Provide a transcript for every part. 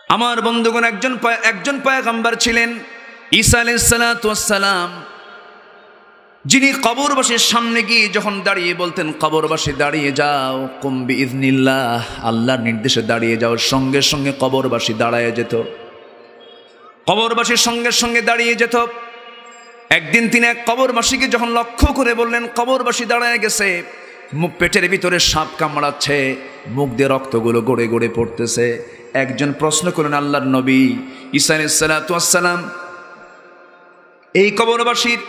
আমার বন্ধুগণ, একজন পয়গম্বর ছিলেন ঈসা আলাইহিস সালাতু ওয়াস সালাম, যিনি কবরবাসীর সামনে গিয়ে যখন দাঁড়িয়ে বলতেন, কবরবাসী দাঁড়িয়ে যাও, কুম বিইذনিল্লাহ, আল্লাহর নির্দেশে দাঁড়িয়ে যাও, সঙ্গে সঙ্গে কবরবাসী দাঁড়ায় যেত, কবরবাসীর সঙ্গে সঙ্গে দাঁড়িয়ে যেত। একদিন তিনি এক কবরবাসীকে যখন লক্ষ্য করে বললেন, কবরবাসী দাঁড়ায় গেছে, মুখ পেটের ভিতরে সাপ কামড়াচ্ছে, মুখ দিয়ে রক্তগুলো গড়ে গড়ে পড়তেছে। একজন প্রশ্ন করলেন, আল্লাহর নবী ঈসা আলাইহিস সালাতু ওয়াস সালাম, এই কবরবাসীর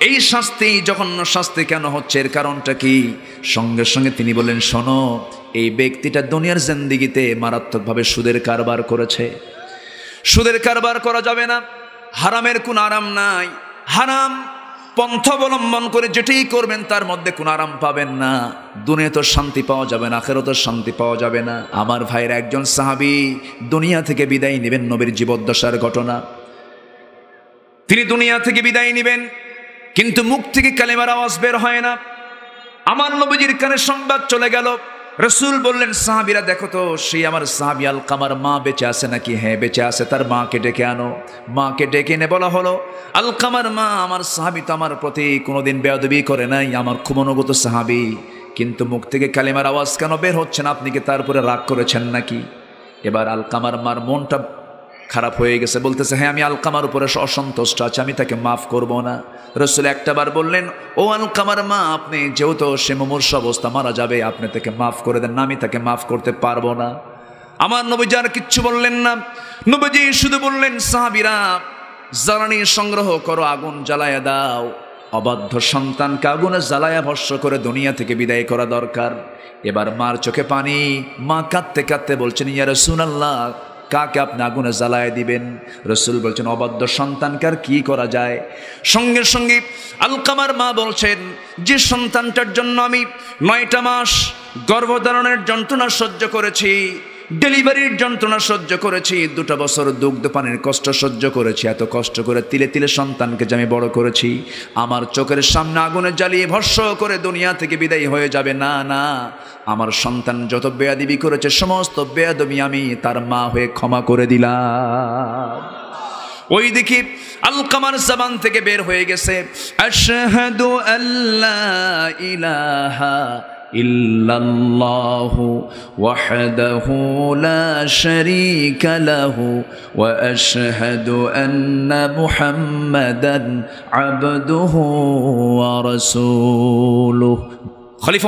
এই শাস্তি, জঘন্য শাস্তি কেন হচ্ছে, এর কারণটা কি? সঙ্গে সঙ্গে তিনি বললেন, শোনো, এই ব্যক্তিটা দুনিয়ার জিন্দেগিতে মারাত্মকভাবে সুদের কারবার করেছে। সুদের কারবার করা যাবে না, হারামের কোনো আরাম নাই, হারাম পন্থা অবলম্বন করে যেটাই করবেন তার মধ্যে কোনো আরাম পাবেন না। দুনিয়াতে শান্তি পাওয়া যাবে না, আখিরাতে শান্তি পাওয়া যাবে না। আমার ভাইয়ের একজন সাহাবী দুনিয়া থেকে বিদায় নেবেন, নবীর জীবদ্দশার ঘটনা। তিনি দুনিয়া থেকে বিদায় নেবেন, কিন্তু মুখ থেকে কালেমার আওয়াজ বের হয় না। আমার নবীজির কানে সংবাদ চলে গেল। রাসূল বললেন, সাহাবীরা দেখো তো, সেই আমার সাহাবী আলকামার মা বেঁচে আছে নাকি? হ্যাঁ বেঁচে আছে। তার মাকে ডেকে আনো। মাকে ডেকে এনে বলা হলো, আলকামার মা, আমার সাহাবী তো আমার প্রতি কোনোদিন বেয়াদবি করে নাই, আমার খুব অনুগত সাহাবী, কিন্তু মুখ থেকে কালেমার আওয়াজ কেন বের হচ্ছে না? আপনি কি তারপরে রাগ করেছেন নাকি? এবার আলকামার মার মনটা খারাপ হয়ে গেছে, বলতেছে, হ্যাঁ আমি আলকামার উপরে অসন্তুষ্ট আছি, আমি তাকে মাফ করব না। রাসূল একটাবার বললেন, ও আলকামার মা, আপনি যেহেতু সে মুমূর্ষ অবস্থা মারা যাবে, আপনি তাকে মাফ করে দেন না, আমি তাকে মাফ করতে পারবো না। আমার নবীজি আর কিচ্ছু বললেন না। নবীজি শুধু বললেন, সাহাবীরা জ্বালানি সংগ্রহ করো, আগুন জ্বালায়া দাও, অবাধ্য সন্তানকে আগুনে জ্বালায়া ভস্ম করে দুনিয়া থেকে বিদায় করা দরকার। এবার মার চোখে পানি, মা কাঁদতে কাঁদতে বলছেন, ইয়া রাসূলুল্লাহ, কাকে আপনি আগুনে জ্বালায় দিবেন? রাসূল বলছেন, অবাধ্য সন্তানকে আর কি করা যায়? সঙ্গে সঙ্গে আলকামার মা বলছেন, যে সন্তানটার জন্য আমি 9টা মাস গর্ভধারণের যন্ত্রণা সহ্য করেছি, ডেলিভারির যন্ত্রণা সহ্য করেছি, 2টা বছর দুগ্ধ পানির কষ্ট সহ্য করেছি, এত কষ্ট করে তিলে তিলে সন্তানকে যে আমি বড় করেছি, আমার চোখের সামনে আগুনে জ্বালিয়ে ভস্ম করে দুনিয়া থেকে বিদায় হয়ে যাবে? না না, আমার সন্তান যত বেয়াদবি করেছে, সমস্ত বেয়াদবি আমি তার মা হয়ে ক্ষমা করে দিলাম। ওই দেখি আলকামার জবান থেকে বের হয়ে গেছে, আশহাদু আল্লা ইলাহা ইল্লাল্লাহু ওয়াহদাহু লা শারীকা লাহু ওয়া আশহাদু আন্না মুহাম্মাদান আবদুহু ওয়া রাসূলুহু। খলিফা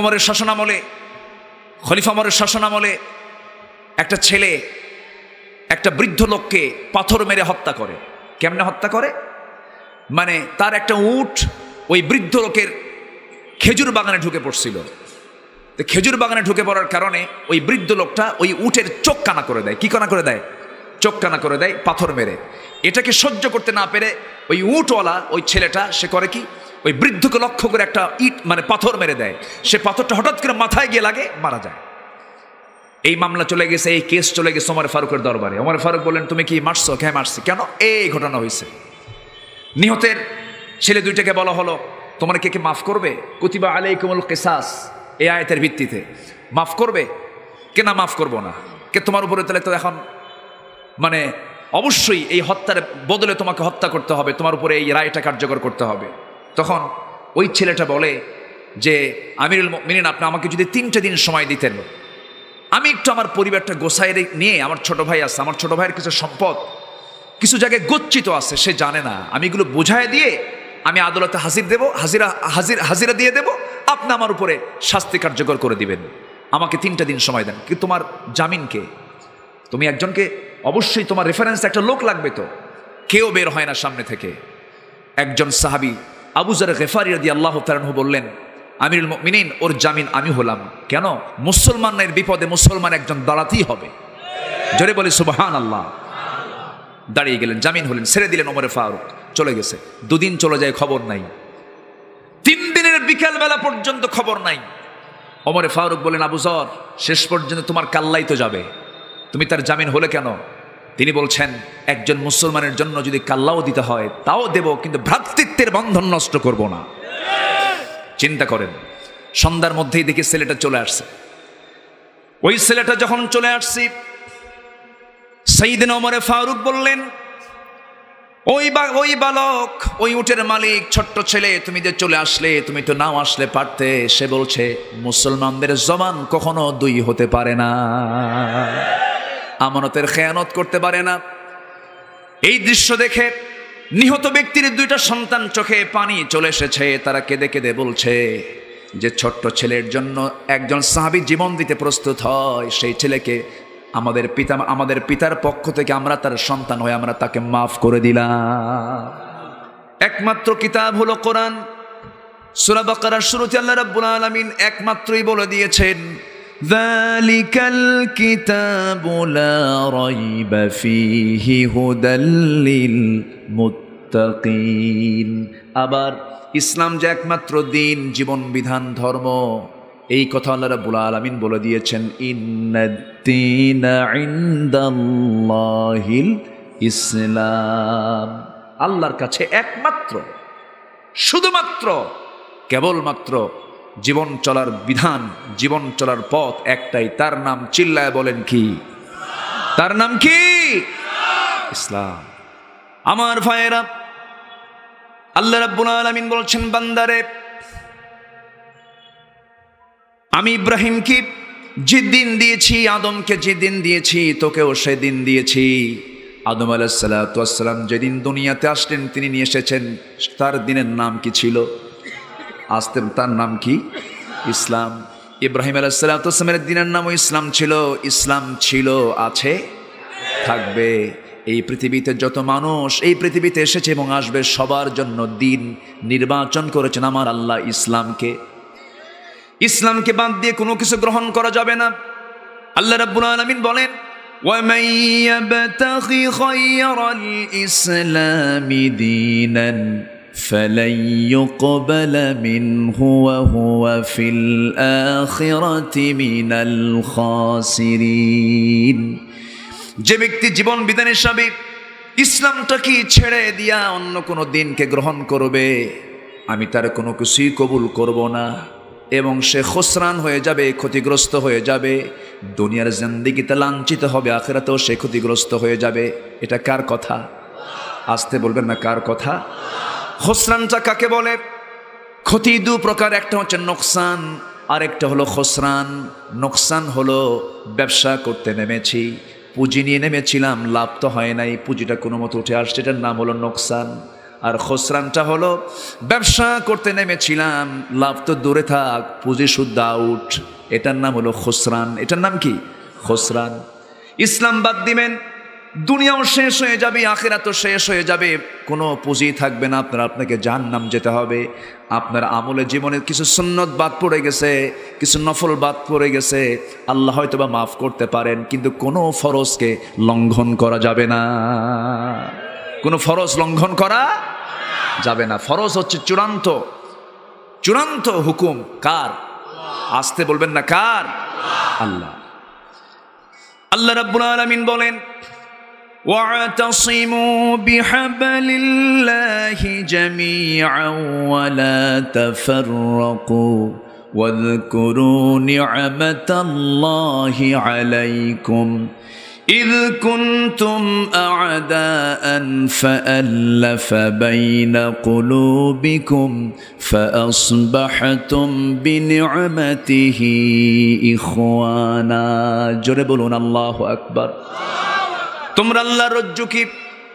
ওমরের শাসনামলে একটা ছেলে একটা বৃদ্ধ লোককে পাথর মেরে হত্যা করে। কেমনে হত্যা করে? মানে তার একটা উট ওই বৃদ্ধ লোকের খেজুর বাগানে ঢুকে পড়ছিল। তো খেজুর বাগানে ঢুকে পড়ার কারণে ওই বৃদ্ধ লোকটা ওই উটের চোখ কানা করে দেয়। কি কানা করে দেয়? চোখ কানা করে দেয় পাথর মেরে। এটাকে সহ্য করতে না পেরে ওই উটওয়ালা ওই ছেলেটা সে করে কি, ওই বৃদ্ধকে লক্ষ্য করে একটা ইট মানে পাথর মেরে দেয়। সে পাথরটা হঠাৎ করে মাথায় গিয়ে লাগে, মারা যায়। এই মামলা চলে গেছে, এই কেস চলে গেছে ওমর ফারুকের দরবারে। ওমর ফারুক বললেন, তুমি কি মারছো? হ্যাঁ মারছি। কেন? এই ঘটনা হয়েছে। নিহতের ছেলে দুইটাকে বলা হলো, তোমার কে কে মাফ করবে? কুতিবা আলাইকুমুল কিসাস, এই আয়াতের ভিত্তিতে মাফ করবে কে? না, মাফ করবো না। কে তোমার উপরে? তাহলে তো এখন মানে অবশ্যই এই হত্যার বদলে তোমাকে হত্যা করতে হবে, তোমার উপরে এই রায়টা কার্যকর করতে হবে। তখন ওই ছেলেটা বলে যে, আমিরুল মুমিনিন, আপনি আমাকে যদি 3টা দিন সময় দিতেন, আমি একটু আমার পরিবারটা গোছায় নিয়ে, আমার ছোট ভাই আছে, আমার ছোট ভাইয়ের কিছু সম্পদ কিছু জায়গায় গচ্ছিত আছে, সে জানে না, আমি এগুলো বোঝায় দিয়ে আমি আদালতে হাজির দেব, হাজিরা দিয়ে দেব, আপনি আমার উপরে শাস্তি কার্যকর করে দিবেন। আমাকে 3টা দিন সময় দেন। কিন্তু তোমার জামিনকে, তুমি একজনকে অবশ্যই তোমার রেফারেন্স একটা লোক লাগবে। তো কেউ বের হয় না সামনে থেকে। একজন সাহাবী আবু যর গিফারী রাদিয়াল্লাহু তাআলা আনহু বললেন, আমিরুল মুমিনিন, ওর জামিন আমি হলাম। কেন? মুসলমানের বিপদে মুসলমান একজন দাঁড়াতেই হবে। জোরে বলি সুবহানাল্লাহ। দাঁড়িয়ে গেলেন, জামিন হলেন, ছেড়ে দিলেন ওমর ফারুক। চলে গেছে, 2 দিন চলে যায়, খবর নাই। 3 দিনের বিকালবেলা পর্যন্ত খবর নাই। ওমর ফারুক বলেন, আবু যর, শেষ পর্যন্ত তোমার কাল্লাই তো যাবে, তুমি তার জামিন হলে কেন? তিনি বলছেন, একজন মুসলমানের জন্য যদি কাল্লাও দিতে হয় তাও দেব, কিন্তু ভ্রাতৃত্বের বন্ধন নষ্ট করব না। চিন্তা করেন, সন্ধ্যার মধ্যেই দেখি ছেলেটা চলে আসছে। ওই ছেলেটা যখন চলে আসছে, সাইয়েদনা ওমর ফারুক বললেন, ওই বালক, ওই উটের মালিক, ছোট্ট ছেলে, তুমি যে চলে আসলে, তুমি তো নাও আসলে পারতে। সে বলছে, মুসলমানদের জবান কখনো দুই হতে পারে না, আমানতের খেয়ানত করতে পারে না। এই দৃশ্য দেখে নিহত ব্যক্তির দুইটা সন্তান চোখে পানি চলে এসেছে। তারা কেঁদে কেঁদে বলছে যে ছোট্ট ছেলের জন্য একজন সাহাবী জীবন দিতে প্রস্তুত হয়, সেই ছেলেকে আমাদের পিতার পক্ষ থেকে আমরা তার সন্তান হয়ে আমরা তাকে মাফ করে দিলাম। একমাত্র কিতাব হলো কোরআন। সূরা বাকারার শুরুতে আল্লাহ রাব্বুল আলামিন একমাত্রই বলে দিয়েছেন, যালিকাল কিতাবু লা রাইবা ফীহি হুদাল লিল মুত্তাকিন। আবার ইসলাম যে একমাত্র দিন, জীবন বিধান, ধর্ম, এই কথা আল্লাহ রাব্বুল আলামিন বলে দিয়েছেন, ইন্নাদ-দীনা ইনদাল্লাহিল ইসলাম। আল্লাহর কাছে একমাত্র, শুধুমাত্র, কেবলমাত্র জীবন চলার বিধান, জীবন চলার পথ একটাই, তার নাম চিল্লায় বলেন কি? তার নাম কি? ইসলাম। আমার ভাইয়েরা, আল্লাহ রাব্বুল আলামিন বলছেন, বান্দারে, আমি ইব্রাহিমকে যে দিন দিয়েছি, আদমকে যে দিন দিয়েছি, তোকেও সেদিন দিয়েছি। আদম আলাইহিস সালাতু ওয়াস সালাম যেদিন দুনিয়াতে আসলেন, তিনি নিয়ে এসেছেন, তার দিনের নাম কি ছিল? আসতেন, তার নাম কি? ইসলাম। ইব্রাহিম আলাইহিস সালাতু ওয়াস সালামের দিনের নামও ইসলাম ছিল। ইসলাম ছিল, আছে, থাকবে। এই পৃথিবীতে যত মানুষ এই পৃথিবীতে এসেছে এবং আসবে, সবার জন্য দিন নির্বাচন করেছেন আমার আল্লাহ ইসলামকে। ইসলামকে বাদ দিয়ে কোনো কিছু গ্রহণ করা যাবে না। আল্লাহ রাব্বুল আলামিন বলেন, وَمَن يَبْتَغِ غَيْرَ الْإِسْلَامِ دِينًا فَلَن يُقْبَلَ مِنْهُ وَهُوَ فِي الْآخِرَةِ مِنَ الْخَاسِرِينَ। যে ব্যক্তি জীবন বিধান হিসাবে ইসলামটাকে ছেড়ে দিয়া অন্য কোনো দিনকে গ্রহণ করবে, আমি তার কোনো কিছুই কবুল করব না, এবং সে খুসরান হয়ে যাবে, ক্ষতিগ্রস্ত হয়ে যাবে। দুনিয়ার জিন্দেগিতে লাঞ্ছিত হবে, আখিরাতেও সে ক্ষতিগ্রস্ত হয়ে যাবে। এটা কার কথা? আসতে বলবেন না, কার কথা? খুসরানটা কাকে বলে? ক্ষতি দু প্রকার, একটা হচ্ছে নোকসান, আর একটা হলো খুসরান। নোকসান হলো ব্যবসা করতে নেমেছি, পুঁজি নিয়ে নেমেছিলাম, লাভ তো হয় নাই, পুঁজিটা কোনো মতো উঠে আসছে, এটার নাম হলো নোকসান। আর খুসরানটা হলো ব্যবসা করতে নেমেছিলাম, লাভ তো দূরে থাক, পুঁজি শুদ্ধ আউট, এটার নাম হলো খুসরান। এটার নাম কি? খুসরান। ইসলাম বাদ দিবেন, দুনিয়াও শেষ হয়ে যাবে, আখিরাতও শেষ হয়ে যাবে, কোনো পুঁজি থাকবে না, আপনাকে জাহান্নাম যেতে হবে। আপনার আমলে জীবনের কিছু সুন্নত বাদ পড়ে গেছে, কিছু নফল বাদ পড়ে গেছে, আল্লাহ হয়তো বা মাফ করতে পারেন, কিন্তু কোনো ফরজকে লঙ্ঘন করা যাবে না। কোনো ফরজ লঙ্ঘন করা যাবে না। ফরজ হচ্ছে চূড়ান্ত, চূড়ান্ত হুকুম। কার? আসতে বলবেন না, কার? আল্লাহ। আল্লাহ রাব্বুল আলামিন বলেন, ওয়া'তাসিমু বিহাবলিল্লাহি জামিআন ওয়া লা তাফাররাকু ওয়াযকুরু নি'মাতাল্লাহি আলাইকুম إذ كنتم أعداء فألف بين قلوبكم فأصبحتم بنعمته إخوانا জোরে বলুন আল্লাহু আকবার। তোমরা আল্লাহর রজ্জুকে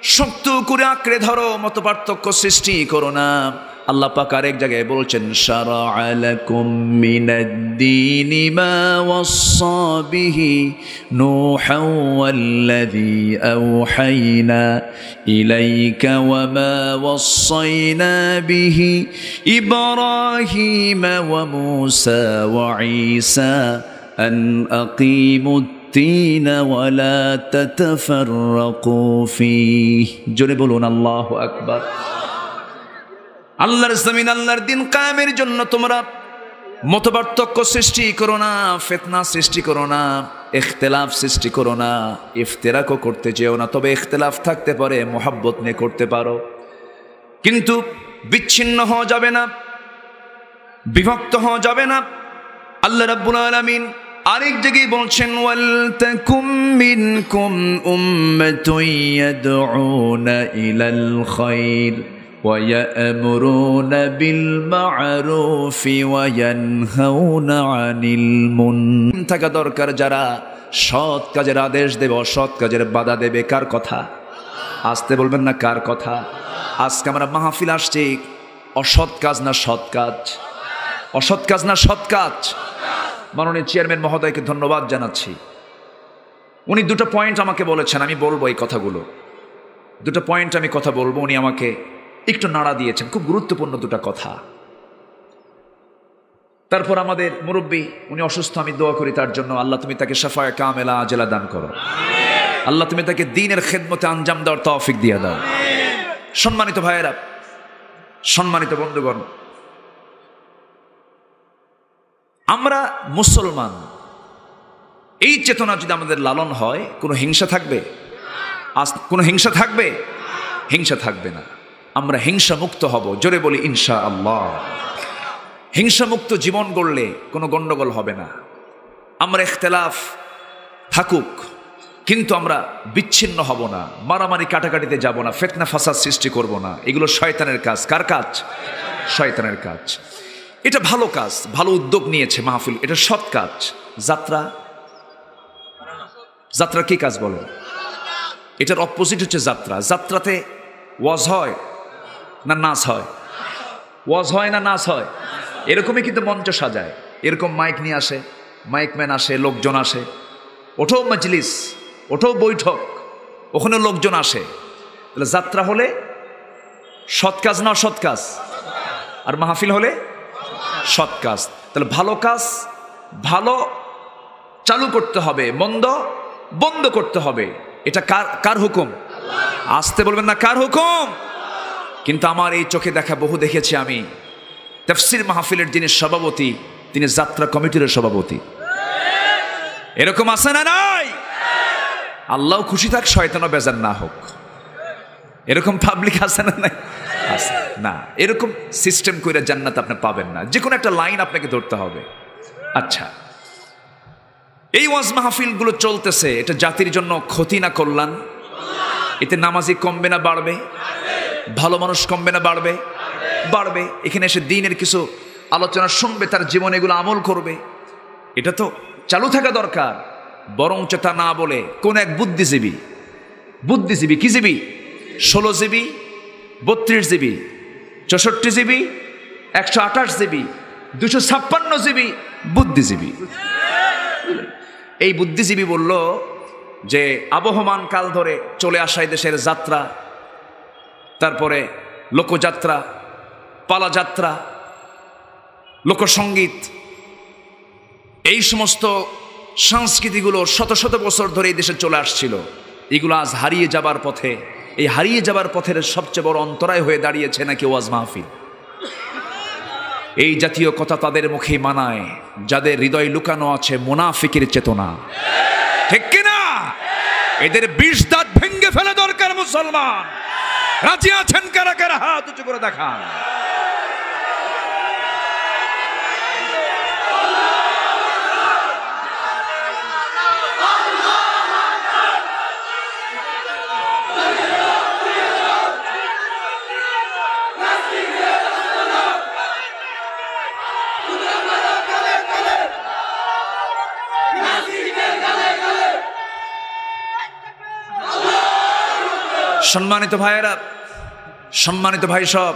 শক্ত করে আঁকড়ে ধরো, মতপার্থক্য সৃষ্টি করো না। আল্লাহ পাক আরেক জায়গায় বলছেন, শারা'a লাকুম মিনাদ-দীনি মা ওয়াসসা বিহি নূহান ওয়াল্লাযী আওহাইনা ইলাইকা ওয়া মা ওয়াসসাইনা বিহি ইব্রাহিমা ওয়া মূসা ওয়া ঈসা আন আকিমুদ-দীন ওয়া লা তাতাফাররাকু ফীহি। জোরে বলুন আল্লাহু আকবার। আল্লাহর জমিন, আল্লাহর দিন কায়েমের জন্য তোমরা মতপার্থক্য সৃষ্টি করো না, ফিতনা সৃষ্টি করো না, ইখতিলাফ সৃষ্টি করো না, ইফতিরাকও করতে যেও না। তবে ইখতিলাফ থাকতে পারে, মোহাব্বত নিয়ে করতে পারো, কিন্তু বিচ্ছিন্ন হওয়া যাবে না, বিভক্ত হওয়া যাবে না। আল্লাহ রাব্বুল আলামিন আরেক জায়গায় বলছেন ওয়াল তাকুম মিনকুম উম্মাতুন ইয়াদউনা ইলাল খায়র ওয়া ইয়া'মুরুনা বিল মা'রুফি ওয়া ইয়ানহাউনা আনিল মুনকার। থাকা দরকার যারা সৎ কাজের আদেশ দেবে, অসৎ কাজের বাধা দেবে। কার কথা? আসতে বলবেন না কার কথা? আজকে আমরা মাহফিল আসছি, অসৎ কাজ না সৎ কাজ? অসৎ কাজ না সৎ কাজ? মাননীয় চেয়ারম্যান মহোদয়কে ধন্যবাদ জানাচ্ছি। উনি দুটো পয়েন্ট আমাকে বলেছেন, আমি বলবো এই কথাগুলো। দুটো পয়েন্ট আমি কথা বলবো, উনি আমাকে একটু নাড়া দিয়েছেন, খুব গুরুত্বপূর্ণ দুটো কথা। তারপর আমাদের মুরব্বী, উনি অসুস্থ, আমি দোয়া করি তার জন্য, আল্লাহ তুমি তাকে শাফায়ে কামেলা আজেলা দান করো। আল্লাহ তুমি তাকে দ্বীনের খেদমতে আঞ্জাম দেওয়ার তৌফিক দিয়ে দাও। সম্মানিত ভাইয়েরা, সম্মানিত বন্ধুগণ, আমরা মুসলমান, এই চেতনা যদি আমাদের লালন হয়, কোনো হিংসা থাকবে? কোনো হিংসা থাকবে? হিংসা থাকবে না। আমরা হিংসা মুক্ত হব, জোরে বলি ইনশাআল্লাহ। হিংসা মুক্ত জীবন গড়লে কোনো গন্ডগোল হবে না। আমরা ইখতিলাফ থাকুক, কিন্তু আমরা বিচ্ছিন্ন হব না, মারামারি কাটাকাটিতে যাব না, ফিতনা ফাসাদ সৃষ্টি করব না। এগুলো শয়তানের কাজ। কার কাজ? শয়তানের কাজ। এটা ভালো কাজ, ভালো উদ্যোগ নিয়েছে মাহফিল, এটা সৎ কাজ। যাত্রা, যাত্রা কি কাজ বলো? এটার অপোজিট হচ্ছে যাত্রা। যাত্রাতে ওয়াজ হয় না নাচ হয়? ওয়াজ হয় না নাচ হয়? এরকমই কিন্তু মঞ্চ সাজায়, এরকম মাইক নিয়ে আসে, মাইকম্যান আসে, লোকজন আসে, ওঠো মজলিস, ওঠো বৈঠক, ওখানে লোকজন আসে। তাহলে যাত্রা হলে সৎ কাজ না অসৎ কাজ? আর মাহফিল হলে সৎ কাজ। তাহলে ভালো কাজ ভালো চালু করতে হবে, মন্দ বন্ধ করতে হবে। এটা কার কার হুকুম? আসতে বলবেন না কার হুকুম? কিন্তু আমার এই চোখে দেখা বহু দেখেছি আমি, তাফসীর মাহফিলের যিনি সভাপতি, তিনি যাত্রা কমিটির সভাপতি। এরকম আছে না নাই? আল্লাহ খুশি থাক, শয়তানও বেজার না হোক। এরকম পাবলিক আছে না নাই? আছে না। এরকম সিস্টেম করে জান্নাত আপনি পাবেন না। যে কোনো একটা লাইন আপনাকে ধরতে হবে। আচ্ছা, এই ওয়াজ মাহফিলগুলো চলতেছে, এটা জাতির জন্য ক্ষতি না কল্যাণ? এতে নামাজি কমবে না বাড়বে? ভালো মানুষ কমবে না বাড়বে? বাড়বে। এখানে এসে দ্বীনের কিছু আলোচনা শুনবে, তার জীবনে এগুলো আমল করবে। এটা তো চালু থাকা দরকার। বরঞ্চ তা না বলে কোন এক বুদ্ধিজীবী, বুদ্ধিজীবী কি জীবী? 16 GB, 32 GB, 64 GB, 128 GB, 256 GB বুদ্ধিজীবী। এই বুদ্ধিজীবী বলল যে আবহমান কাল ধরে চলে আসা দেশের যাত্রা, তারপরে লোকযাত্রা, পালাযাত্রা, লোকসঙ্গীত, এই সমস্ত সংস্কৃতিগুলো শত শত বছর ধরে এই দেশে চলে আসছিল। এগুলো আজ হারিয়ে যাবার পথে। এই হারিয়ে যাবার পথের সবচেয়ে বড় অন্তরায় হয়ে দাঁড়িয়েছে নাকি ওয়াজ মাহফিল। এই জাতীয় কথা তাদের মুখে মানায় যাদের হৃদয় লুকানো আছে মুনাফিকের চেতনা, ঠিক কিনা? এদের 20 দাঁত ভেঙে ফেলা দরকার। মুসলমান রাজি আছেন কারা কারা? হাত উঁচু করে দেখান। সম্মানিত ভাইয়েরা, সম্মানিত ভাই সব,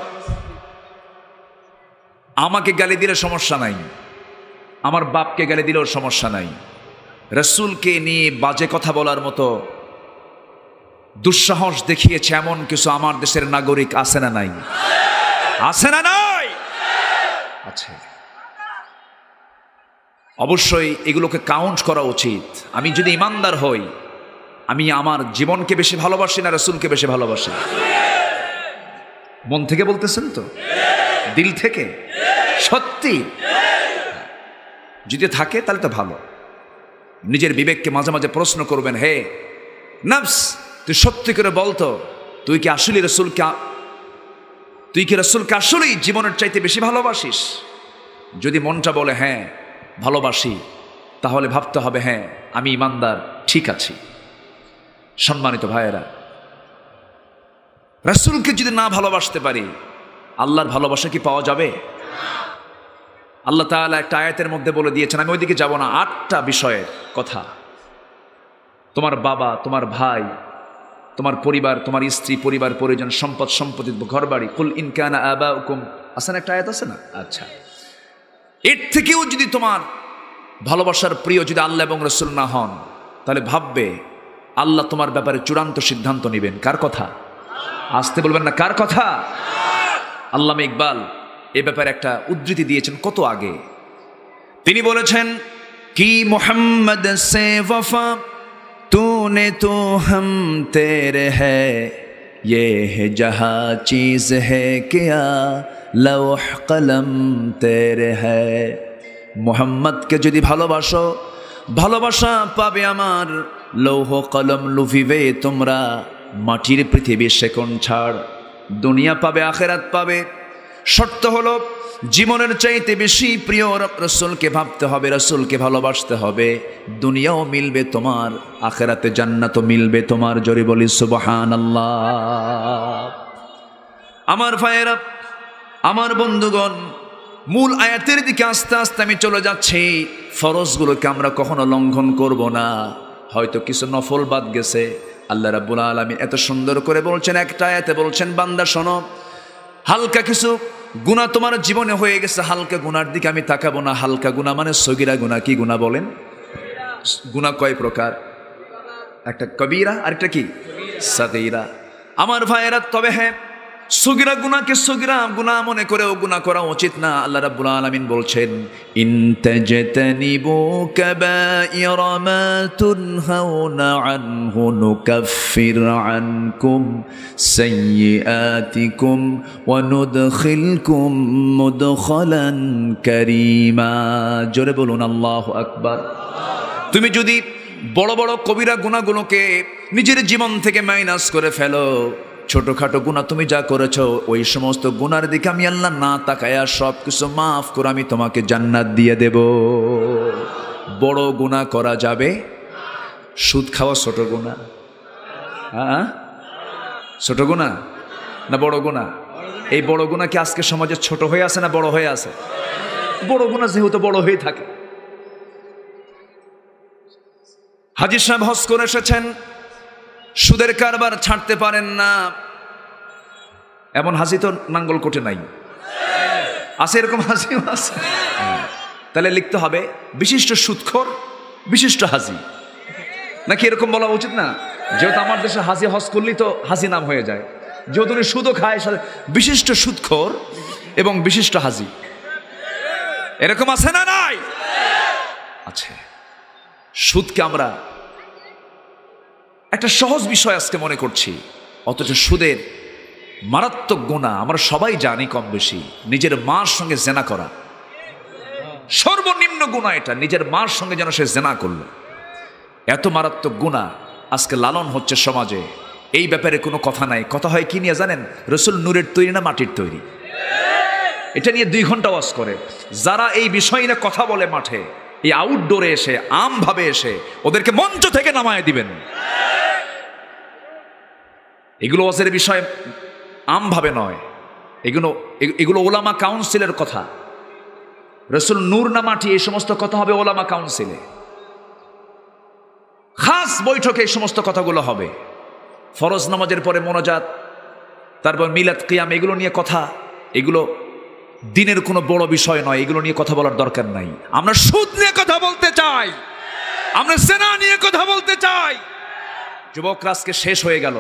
আমাকে গালি দিলে সমস্যা নাই, আমার বাপকে গালি দিলেও সমস্যা নাই। রাসূলকে নিয়ে বাজে কথা বলার মতো দুঃসাহস দেখিয়েছে এমন কিছু আমার দেশের নাগরিক আছে না নাই? আছে না নাই? আছে। অবশ্যই এগুলোকে কাউন্ট করা উচিত। আমি যদি ইমানদার হই, আমি আমার জীবনকে বেশি ভালোবাসি না রাসূলকে বেশি ভালোবাসি? মন থেকে বলতেছেন তো? দিল থেকে? সত্যি? যদি থাকে তাহলে তো ভালো। নিজের বিবেককে মাঝে মাঝে প্রশ্ন করবেন, হে নফস, তুই সত্যি করে বলতো, তুই কি রাসূলকে আসলেই জীবনের চাইতে বেশি ভালোবাসিস? যদি মনটা বলে হ্যাঁ ভালোবাসি, তাহলে ভাবতে হবে হ্যাঁ আমি ইমানদার, ঠিক আছি। সম্মানিত ভাইয়েরা, রাসূলকে যদি না ভালোবাসতে পারি, আল্লাহর ভালোবাসা কি পাওয়া যাবে? আল্লাহ তাআলা একটা আয়াতের মধ্যে বলে দিয়েছেন, আমি ওইদিকে যাব না, 8টা বিষয়ের কথা। তোমার বাবা, তোমার ভাই, তোমার পরিবার, তোমার স্ত্রী, পরিবার পরিজন, সম্পদ সম্পত্তি, ঘরবাড়ি। কুল ইন কানা আবাউকুম, আসেন একটা আয়াত আছে না? আচ্ছা, এর থেকেও যদি তোমার ভালোবাসার প্রিয় যদি আল্লাহ এবং রাসূল না হন, তাহলে ভাববে আল্লাহ তোমার ব্যাপারে চূড়ান্ত সিদ্ধান্ত নেবেন। কার কথা? আসতে বলবেন না, কার কথা? আল্লামা ইকবাল এ ব্যাপারে একটা উদ্ধৃতি দিয়েছেন কত আগে। তিনি বলেছেন, কি মুহাম্মদ সে ওয়ফা तूने तो हम तेरे है, ये है जहाँ चीज़ है क्या लौह कलम तेरे है। মুহাম্মদকে যদি ভালোবাসো, ভালোবাসা পাবে আমার, লৌহ কলম লুফিবে তোমরা, মাটির পৃথিবী সেকন ছাড়, দুনিয়া পাবে আখেরাত পাবে। শর্ত হলো জীবনের চাইতে বেশি প্রিয় রাসূলকে ভাবতে হবে, রাসূলকে ভালোবাসতে হবে। দুনিয়াও মিলবে তোমার, আখেরাতে জান্নাতও মিলবে তোমার। জোরে বলি সুবহানাল্লাহ। আমার ভাইয়েরা, আমার বন্ধুগণ, মূল আয়াতের দিকে আস্তে আস্তে আমি চলে যাচ্ছি। ফরজগুলোকে আমরা কখনো লঙ্ঘন করব না। হয়তো কিছু নফল বাদ গেছে, আল্লাহ রাব্বুল আলামিন এত সুন্দর করে বলছেন, একটা আয়াতে বলছেন, বান্দা শোনো, হালকা কিছু গুনাহ তোমার জীবনে হয়ে গেছে, হালকা গুনার দিকে আমি তাকাবো না। হালকা গুনাহ মানে সগীরা গুনাহ। কি গুনাহ বলেন? গুনাহ কয় প্রকার? একটা কবিরা, আরেকটা কি সাগীরা। আমার ভাইয়েরা, তবে হ্যাঁ, সগীরা গুনাহকে সগীরা গুনাহ মনে করেও গুনাহ করা উচিত না। আল্লাহ রাব্বুল আলামিন বলছেন, ইন তাজতানিবু কাবাইরা মা তুনহাউনা আনহু নুকাফির আনকুম সাইয়্যাতিকুম ওয়া নুদখিলকুম মুদখালান কারীমা। জোরে বলুন আল্লাহু আকবার। তুমি যদি বড় বড় কবিরা গুনাহগুলোকে নিজের জীবন থেকে মাইনাস করে ফেলো, ছোটখাটো গুনাহ তুমি যা করেছো, ওই সমস্ত গুনার দিকে আমি আল্লাহ না তাকায়া সব কিছু মাফ করে আমি তোমাকে জান্নাত দিয়ে দেব। বড় গুনাহ করা যাবে? সুদ খাওয়া ছোট গুনাহ? হ্যাঁ, ছোট গুনাহ না বড় গুনাহ? এই বড় গুনাহ কি আজকে সমাজে ছোট হয়ে আছে না বড় হয়ে আছে? বড় গুনাহ যেহেতু বড় হয়ে থাকে। হাজী সাহেব হজ করে এসেছেন, সুদের কারবার ছাড়তে পারেন না, এমন হাজি তো নাঙ্গলকোটে নাই। আছে এরকম হাজিও আছে। তাহলে লিখতে হবে বিশিষ্ট সুদখোর, বিশিষ্ট হাজি, নাকি এরকম বলা উচিত না? যেহেতু আমার দেশে হাজি হজ করলেই তো হাজি নাম হয়ে যায়, যেহেতু উনি সুদও খায়, বিশিষ্ট সুদখোর এবং বিশিষ্ট হাজি, এরকম আছে না নাই? আছে। সুদকে আমরা একটা সহজ বিষয় আজকে মনে করছি, অথচ সুদের মারাত্মক গুনাহ আমরা সবাই জানি কম বেশি। নিজের মার সঙ্গে জেনা করা সর্বনিম্ন গুনাহ এটা, নিজের মার সঙ্গে যেন সে জেনা করলো। এত মারাত্মক গুনাহ আজকে লালন হচ্ছে সমাজে। এই ব্যাপারে কোনো কথা নাই। কথা হয় কি নিয়ে জানেন? রাসূল নূরের তৈরি না মাটির তৈরি? এটা নিয়ে 2 ঘন্টা ওয়াজ করে। যারা এই বিষয় নিয়ে কথা বলে মাঠে, এই আউটডোরে এসে, আমভাবে এসে, ওদেরকে মঞ্চ থেকে নামায় দিবেন। এগুলো ওয়াজের বিষয় আমভাবে নয়, এগুলো ওলামা কাউন্সিলের কথা। রাসূল নূর না মাটি, এই সমস্ত কথা হবে ওলামা কাউন্সিলে, খাস বৈঠকে এই সমস্ত কথাগুলো হবে। ফরজ নামাজের পরে মোনাজাত, তারপর মিলাদ, কিয়াম, এগুলো নিয়ে কথা। এগুলো দিনের কোনো বড় বিষয় নয়, এগুলো নিয়ে কথা বলার দরকার নাই। আমরা সুদ নিয়ে কথা বলতে চাই, আমরা সেনা নিয়ে কথা বলতে চাই। যুবকরা আজকে শেষ হয়ে গেল,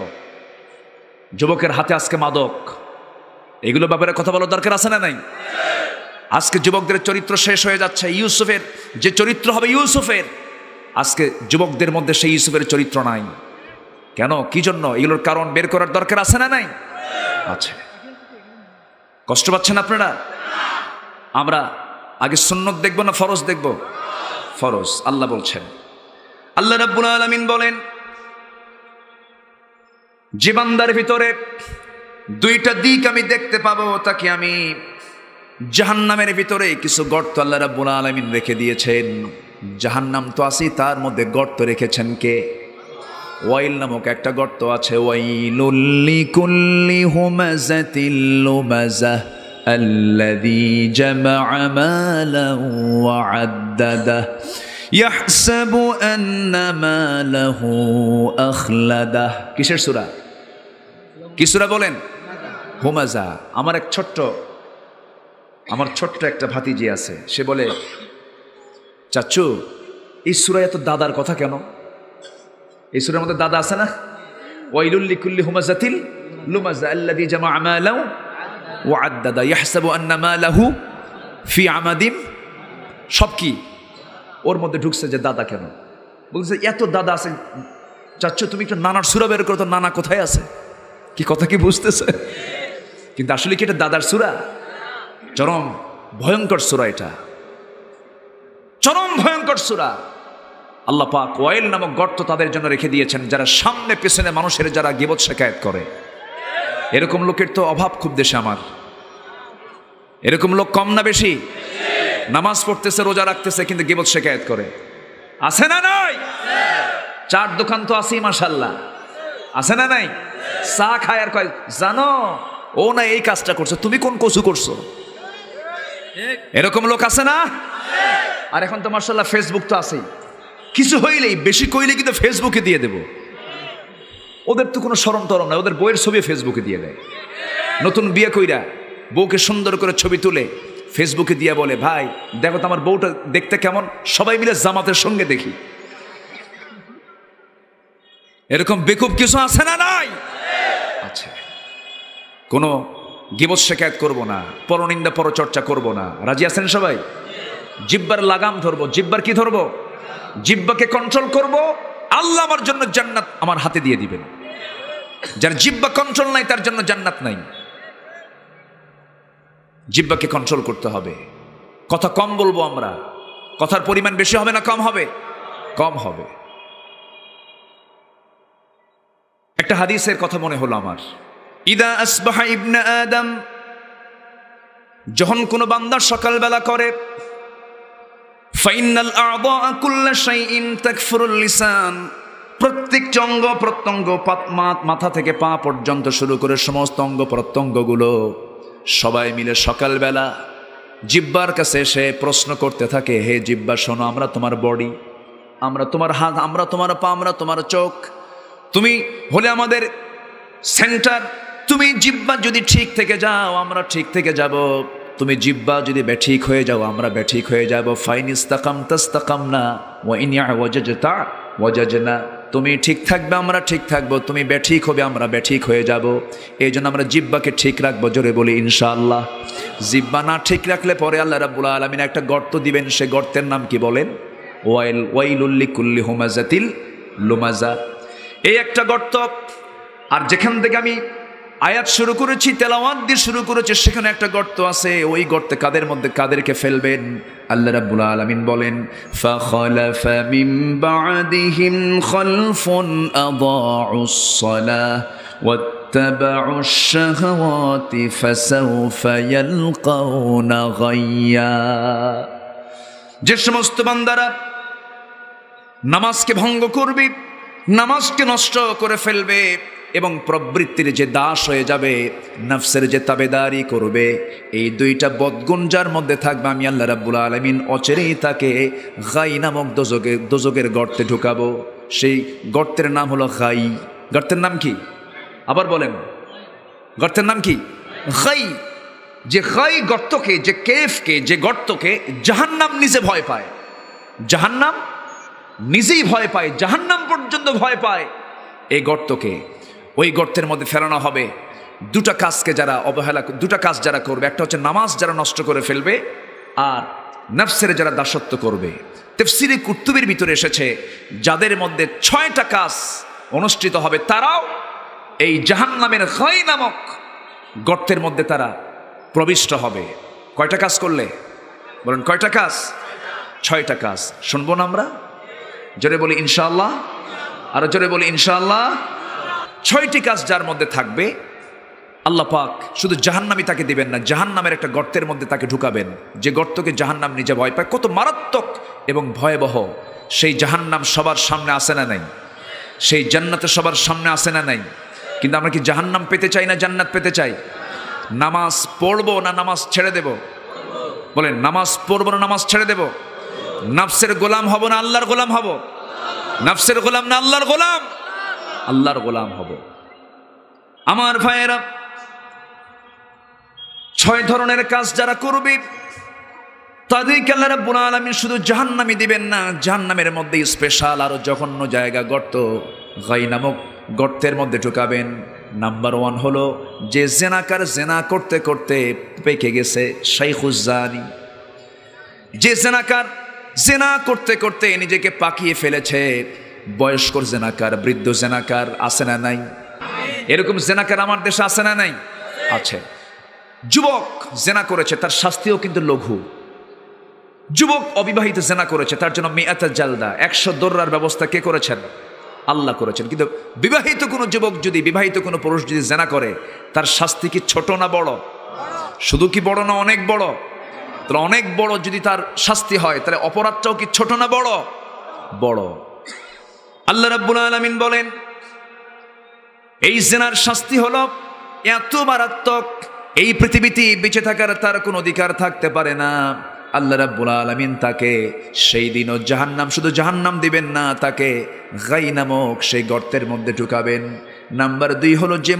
যুবকের হাতে আজকে মাদক, এগুলো ব্যাপারে কথা বলার দরকার আছে না নাই? আজকে যুবকদের চরিত্র শেষ হয়ে যাচ্ছে। ইউসুফের যে চরিত্র হবে ইউসুফের, আজকে যুবকদের মধ্যে সেই ইউসুফের চরিত্র নাই। কেন, কি জন্য? এগুলোর কারণ বের করার দরকার আছে না নাই? আছে। কষ্ট পাচ্ছেন আপনারা? আমরা আগে সুন্নত দেখব না ফরজ দেখব? ফরজ। আল্লাহ বলছেন, আল্লাহ রাব্বুল আলামিন বলেন, যে বান্দার ভিতরে 2টা দিক আমি দেখতে পাবো, তাকে আমি জাহান্নামের ভিতরে কিছু গর্ত আল্লাহ রাব্বুল আলামিন রেখে দিয়েছেন। জাহান্নাম তো আছেই, তার মধ্যে গর্ত রেখেছেন কে? ওয়াইল নামক একটা গর্ত আছে। ওয়াইলুল লিকুল্লি হুমাযাতিল লুমাযাহ আল্লাযী জামা'a মালান ওয়া আদ্দাদাহ ইয়াহসাবু আন্না মালাহু আখলাদাহ। কিসের সূরা? কি সূরা বলেন? হুমাযা। আমার ছোট্ট একটা ভাতিজি আছে, সে বলে, চাচু এই সূরায় এত দাদার কথা কেন? এই সূরার মধ্যে দাদা আছে না? ওয়াইলুল লিকুল্লি হুমাযাতিল লুমাযা আল্লাযী জামা'a মালান ওয়া আদ্দাদা ইয়াহসাবু আন্না মালাহু ফি আমাদিন। সব কি ওর মধ্যে ঢুকছে যে দাদা কেন? বলছে এত দাদা আছে। চাচ্ছ তুমি একটু নানার সূরা বের করো তো, নানা কোথায় আছে? কি কথা কি বুঝতেছে? কিন্তু আসলে কি এটা দাদার সূরা? চরম ভয়ঙ্কর সূরা, এটা চরম ভয়ঙ্কর সূরা। আল্লাহ পাক ওয়াইল নামক গর্ত তাদের জন্য রেখে দিয়েছেন যারা সামনে পেছনে মানুষের যারা গীবত শিকায়াত করে। এরকম লোকের তো অভাব খুব দেশে আমার। এরকম লোক কম না বেশি? নামাজ পড়তেছে, রোজা রাখতেছে, কিন্তু গীবত শিকায়াত করে। আছে না নাই? চার দোকান তো আছেই মাশাআল্লাহ, আছে না নাই? চা খায় আর কয় জানো ও না এই কাজটা করছে, তুমি কোন কসু করছো? এরকম লোক আছে না? আর এখন তো মাশাআল্লাহ ফেসবুক তো আছেই, কিছু হইলেই বেশি কইলে কিন্তু ফেসবুকে দিয়ে দেব। ওদের তো কোনো শরম টরম নাই, ওদের বইয়ের ছবি ফেসবুকে দিয়ে দেয়। নতুন বিয়ে কইরা বউকে সুন্দর করে ছবি তুলে ফেসবুকে দিয়ে বলে, ভাই দেখো তো আমার বউটা দেখতে কেমন, সবাই মিলে জামাতের সঙ্গে দেখি। এরকম বেকুব কিছু আছে না নাই? আচ্ছা, কোনো গীবত শিকায়াত করব না, পরনিন্দা পরচর্চা করব না, রাজি আছেন সবাই? জিহ্বার লাগাম ধরবো। জিহ্বার কি ধরবো? জিহ্বাকে কন্ট্রোল করব। আল্লাহ আমার জন্য জান্নাত আমার হাতে দিয়ে দিবেন। যার জিহ্বা কন্ট্রোল নাই তার জন্য জান্নাত নাই। জিহ্বাকে কন্ট্রোল করতে হবে। কথা কম বলবো আমরা। কথার পরিমাণ বেশি হবে না কম হবে? কম হবে। একটা হাদিসের কথা মনে হলো আমার। ইদা আসবাহা ইবনে আদম, যখন কোনো বান্দা সকালবেলা করে, ফাইনাল আ'দা কুল্লা শাইইন তাকফুরুল লিসান, প্রত্যেক অঙ্গ প্রত্যঙ্গ, মাথা থেকে পা পর্যন্ত শুরু করে সমস্ত অঙ্গ প্রত্যঙ্গগুলো সবাই মিলে সকালবেলা জিহ্বার কাছে এসে প্রশ্ন করতে থাকে, হে জিহ্বা শোনো, আমরা তোমার বডি, আমরা তোমার হাত, আমরা তোমার পা, আমরা তোমার চোখ, তুমি হলে আমাদের সেন্টার। তুমি জিহ্বা যদি ঠিক থেকে যাও আমরা ঠিক থেকে যাব, তুমি জিহ্বা যদি বেঠিক হয়ে যাও আমরা বেঠিক হয়ে যাব। ফাইন ইস্তাকামতা ইস্তাকামনা ওয়া ইন ওয়াজাজতা ওয়াজাজনা, তুমি ঠিক থাকবে আমরা ঠিক থাকবো, তুমি বেঠিক হবে আমরা বেঠিক হয়ে যাব। এই জন্য আমরা জিহ্বাকে ঠিক রাখবো, জোরে বলি ইনশাআল্লাহ। জিহ্বা না ঠিক রাখলে পরে আল্লাহ রাব্বুল আলামিন একটা গর্ত দিবেন, সে গর্তের নাম কি বলেন? ওয়াইলুল লিকুল্লি হুমাযাতিল লুমাযা। এই একটা গর্ত। আর যেখান থেকে আমি আয়াত শুরু করেছি, তেলাওয়াত দিয়ে শুরু করেছি, সেখানে একটা গর্ত আছে। ওই গর্তে কাদের মধ্যে কাদেরকে ফেলবেন? আল্লাহ রাব্বুল আলামিন বলেন, ফাখালাফা মিন বা'দিহিম খালফুন আদাউস সালাহ ওয়াত্তাবাউশ শাহাওয়াতি ফাসাউফা ইয়ালকাউনা গায়্যা। যে সমস্ত বান্দারা নামাজকে ভঙ্গ করবে, নামাজকে নষ্ট করে ফেলবে এবং প্রবৃত্তির যে দাস হয়ে যাবে, নফসের যে তাবেদারি করবে, এই দুইটা বদগুণ যার মধ্যে থাকবে, আমি আল্লাহ রাব্বুল আলামিন অচিরেই তাকে গাই নামক দোজকের গর্তে ঢুকাবো। সেই গর্তের নাম হলো গাই। গর্তের নাম কি? আবার বলেন, গর্তের নাম কি? গাই। যে গাই গর্তকে, যে কেফকে, যে গর্তকে জাহান্নাম নিজে ভয় পায়, জাহান্নাম নিজেই ভয় পায়, জাহান্নাম পর্যন্ত ভয় পায়। এই গর্তকে, ওই গর্তের মধ্যে ফেলানো হবে দুটা কাজকে যারা অবহেলা, দুটা কাজ যারা করবে, একটা হচ্ছে নামাজ যারা নষ্ট করে ফেলবে, আর নফসের যারা দাসত্ব করবে। তাফসীরে কুতুবের ভিতরে এসেছে, যাদের মধ্যে 6টা কাজ অনুষ্ঠিত হবে তারাও এই জাহান্নামের গাই নামক গর্তের মধ্যে তারা প্রবিষ্ট হবে। কয়টা কাজ করলে? বলেন কয়টা কাজ? 6টা কাজ। শুনবো না আমরা? জোরে বলি ইনশাআল্লাহ, আরো জোরে বলি ইনশাআল্লাহ। 6টি কাজ যার মধ্যে থাকবে, আল্লাহ পাক শুধু জাহান্নামই তাকে দিবেন না, জাহান্নামের একটা গর্তের মধ্যে তাকে ঢুকাবেন, যে গর্তকে জাহান্নাম নিজে ভয় পায়। কত মারাত্মক এবং ভয়াবহ সেই জাহান্নাম সবার সামনে আসে না নাই? সেই জান্নাতে সবার সামনে আসে না নাই? কিন্তু আমরা কি জাহান্নাম পেতে চাই না জান্নাত পেতে চাই? নামাজ পড়বো না নামাজ ছেড়ে দেব? বলেন, নামাজ পড়বো না নামাজ ছেড়ে দেব? নফসের গোলাম হব না আল্লাহর গোলাম হব? নফসের গোলাম না আল্লাহর গোলাম? আল্লাহর গোলাম হব। আমার ভাইয়েরা, 6 ধরনের কাজ যারা করবে তাদেরকে আল্লাহ রাব্বুল আলামিন শুধু জাহান্নামই দিবেন না, জাহান্নামের মধ্যে স্পেশাল আরো জঘন্য জায়গা গর্ত, গাই নামক গর্তের মধ্যে ঢুকাবেন। নাম্বার 1 হলো যে জেনাকার জেনা করতে করতে পেকে গেছে, শাইখুজ জানি। যে জেনাকার জেনা করতে করতে নিজেকে পাকিয়ে ফেলেছে, বয়স্ক জেনাকার, বৃদ্ধ জেনাকার আছে না নাই? এরকম জেনাকার আমার দেশে আছে না নাই? আছে। যুবক জেনা করেছে, তার শাস্তিও কিন্তু লঘু। যুবক অবিবাহিত জেনা করেছে, তার জন্য মিআতা জালদা, 100 দৌড়ার ব্যবস্থা কে করেছেন? আল্লাহ করেছেন। কিন্তু বিবাহিত কোনো যুবক যদি, বিবাহিত কোনো পুরুষ যদি জেনা করে, তার শাস্তি কি ছোট না বড়? শুধু কি বড় না অনেক বড়? তাহলে অনেক বড় যদি তার শাস্তি হয়, তাহলে অপরাধটাও কি ছোট না বড়? বড়। আল্লাহ রাব্বুল আলামিন বলেন এই জেনার শাস্তি হলো এত মারাত্মক, এই পৃথিবীতে বেঁচে থাকার তার কোনো অধিকার থাকতে পারে না। আল্লাহ রাব্বুল আলামিন তাকে সেই দিনও জাহান্নাম, শুধু জাহান্নাম দিবেন না, তাকে গাই নামক সেই গর্তের মধ্যে ঢুকাবেন। নাম্বার 2 হলো যে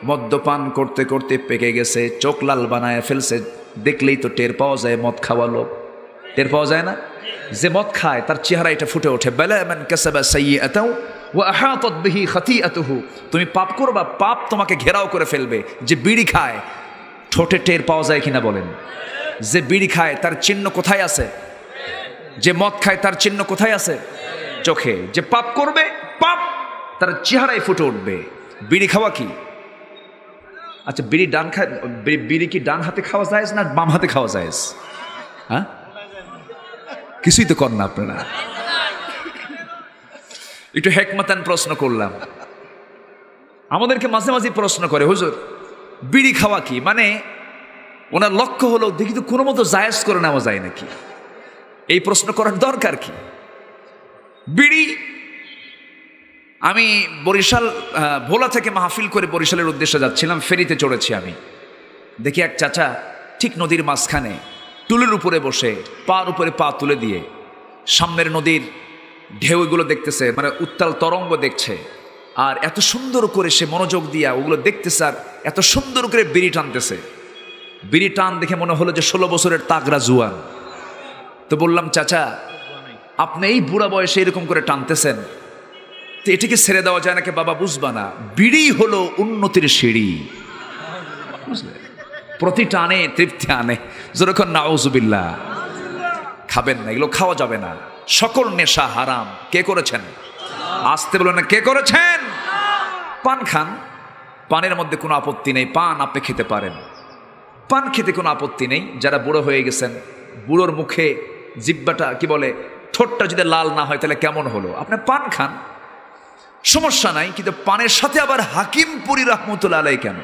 মদ্যপান করতে করতে পেকে গেছে, চোখ লাল বানায় ফেলছে, দেখলেই তো টের পাওয়া যায় মদ খাওয়া লোক। টের পাওয়া যায় না? যে মদ খায় তার চেহারা এটা ফুটে ওঠে, বালা মান কাসাবা সাইয়্যাতাও ওয়া আহাতাত বিহি খাতিআতুহু। তুমি পাপ করবা, পাপ তোমাকে ঘেরাও করে ফেলবে। যে বিড়ি খায়, ঠোঁটে টের পাওয়া যায় কিনা বলেন? যে বিড়ি খায় তার চিহ্ন কোথায় আছে? যে মদ খায় তার চিহ্ন কোথায় আছে? চোখে। যে পাপ করবে, পাপ তার চেহারায় ফুটে উঠবে। বিড়ি খাওয়া কি? আচ্ছা, বিড়ি কি ডান হাতে খাওয়া যায় না বাম হাতে খাওয়া যায়? হ্যাঁ, কিছুই তো কর না আপনারা। একটু হেকমতান প্রশ্ন করলাম। আমাদেরকে মাঝে মাঝে প্রশ্ন করে, হুজুর বিড়ি খাওয়া কি? মানে ওনার লক্ষ্য হলো দেখি তো কোনো মতো জায়েজ করে নেওয়া যায় নাকি। এই প্রশ্ন করার দরকার কি? বিড়ি, আমি বরিশাল ভোলা থেকে মাহফিল করে বরিশালের উদ্দেশ্যে যাচ্ছিলাম, ফেরিতে চড়েছি আমি। দেখি এক চাচা ঠিক নদীর মাঝখানে টুলের উপরে বসে পার উপরে পা তুলে দিয়ে সামনের নদীর ঢেউগুলো দেখতেছে, মানে উত্তাল তরঙ্গ দেখছে। আর এত সুন্দর করে সে মনোযোগ দিয়া ওগুলো দেখতেছে, আর এত সুন্দর করে বিড়ি টানতেছে। বিড়ি টান দেখে মনে হলো যে 16 বছরের তাগড়া জুয়ান। তো বললাম, চাচা আপনি এই বুড়া বয়সে এরকম করে টানতেছেন, তো এটিকে ছেড়ে দেওয়া যায় নাকি? বাবা বুঝবা না, বিড়ি হলো উন্নতির সিঁড়ি, বুঝলে? প্রতি টানে তৃপ্তি আনে। যেরকম নাউজুবিল্লাহ। খাবেন না, এগুলো খাওয়া যাবে না। সকল নেশা হারাম। কে করেছেন? আসতে বলেন না, কে করেছেন? পান খান, পানের মধ্যে কোনো আপত্তি নেই, পান আপনি খেতে পারেন, পান খেতে কোনো আপত্তি নেই। যারা বুড়ো হয়ে গেছেন, বুড়োর মুখে জিব্বাটা কি বলে, ঠোঁটটা যদি লাল না হয় তাহলে কেমন হলো? আপনি পান খান, সমস্যা নাই। কিন্তু পানের সাথে আবার হাকিমপুরি রাহমাতুল্লাহ আলাইহি কেন?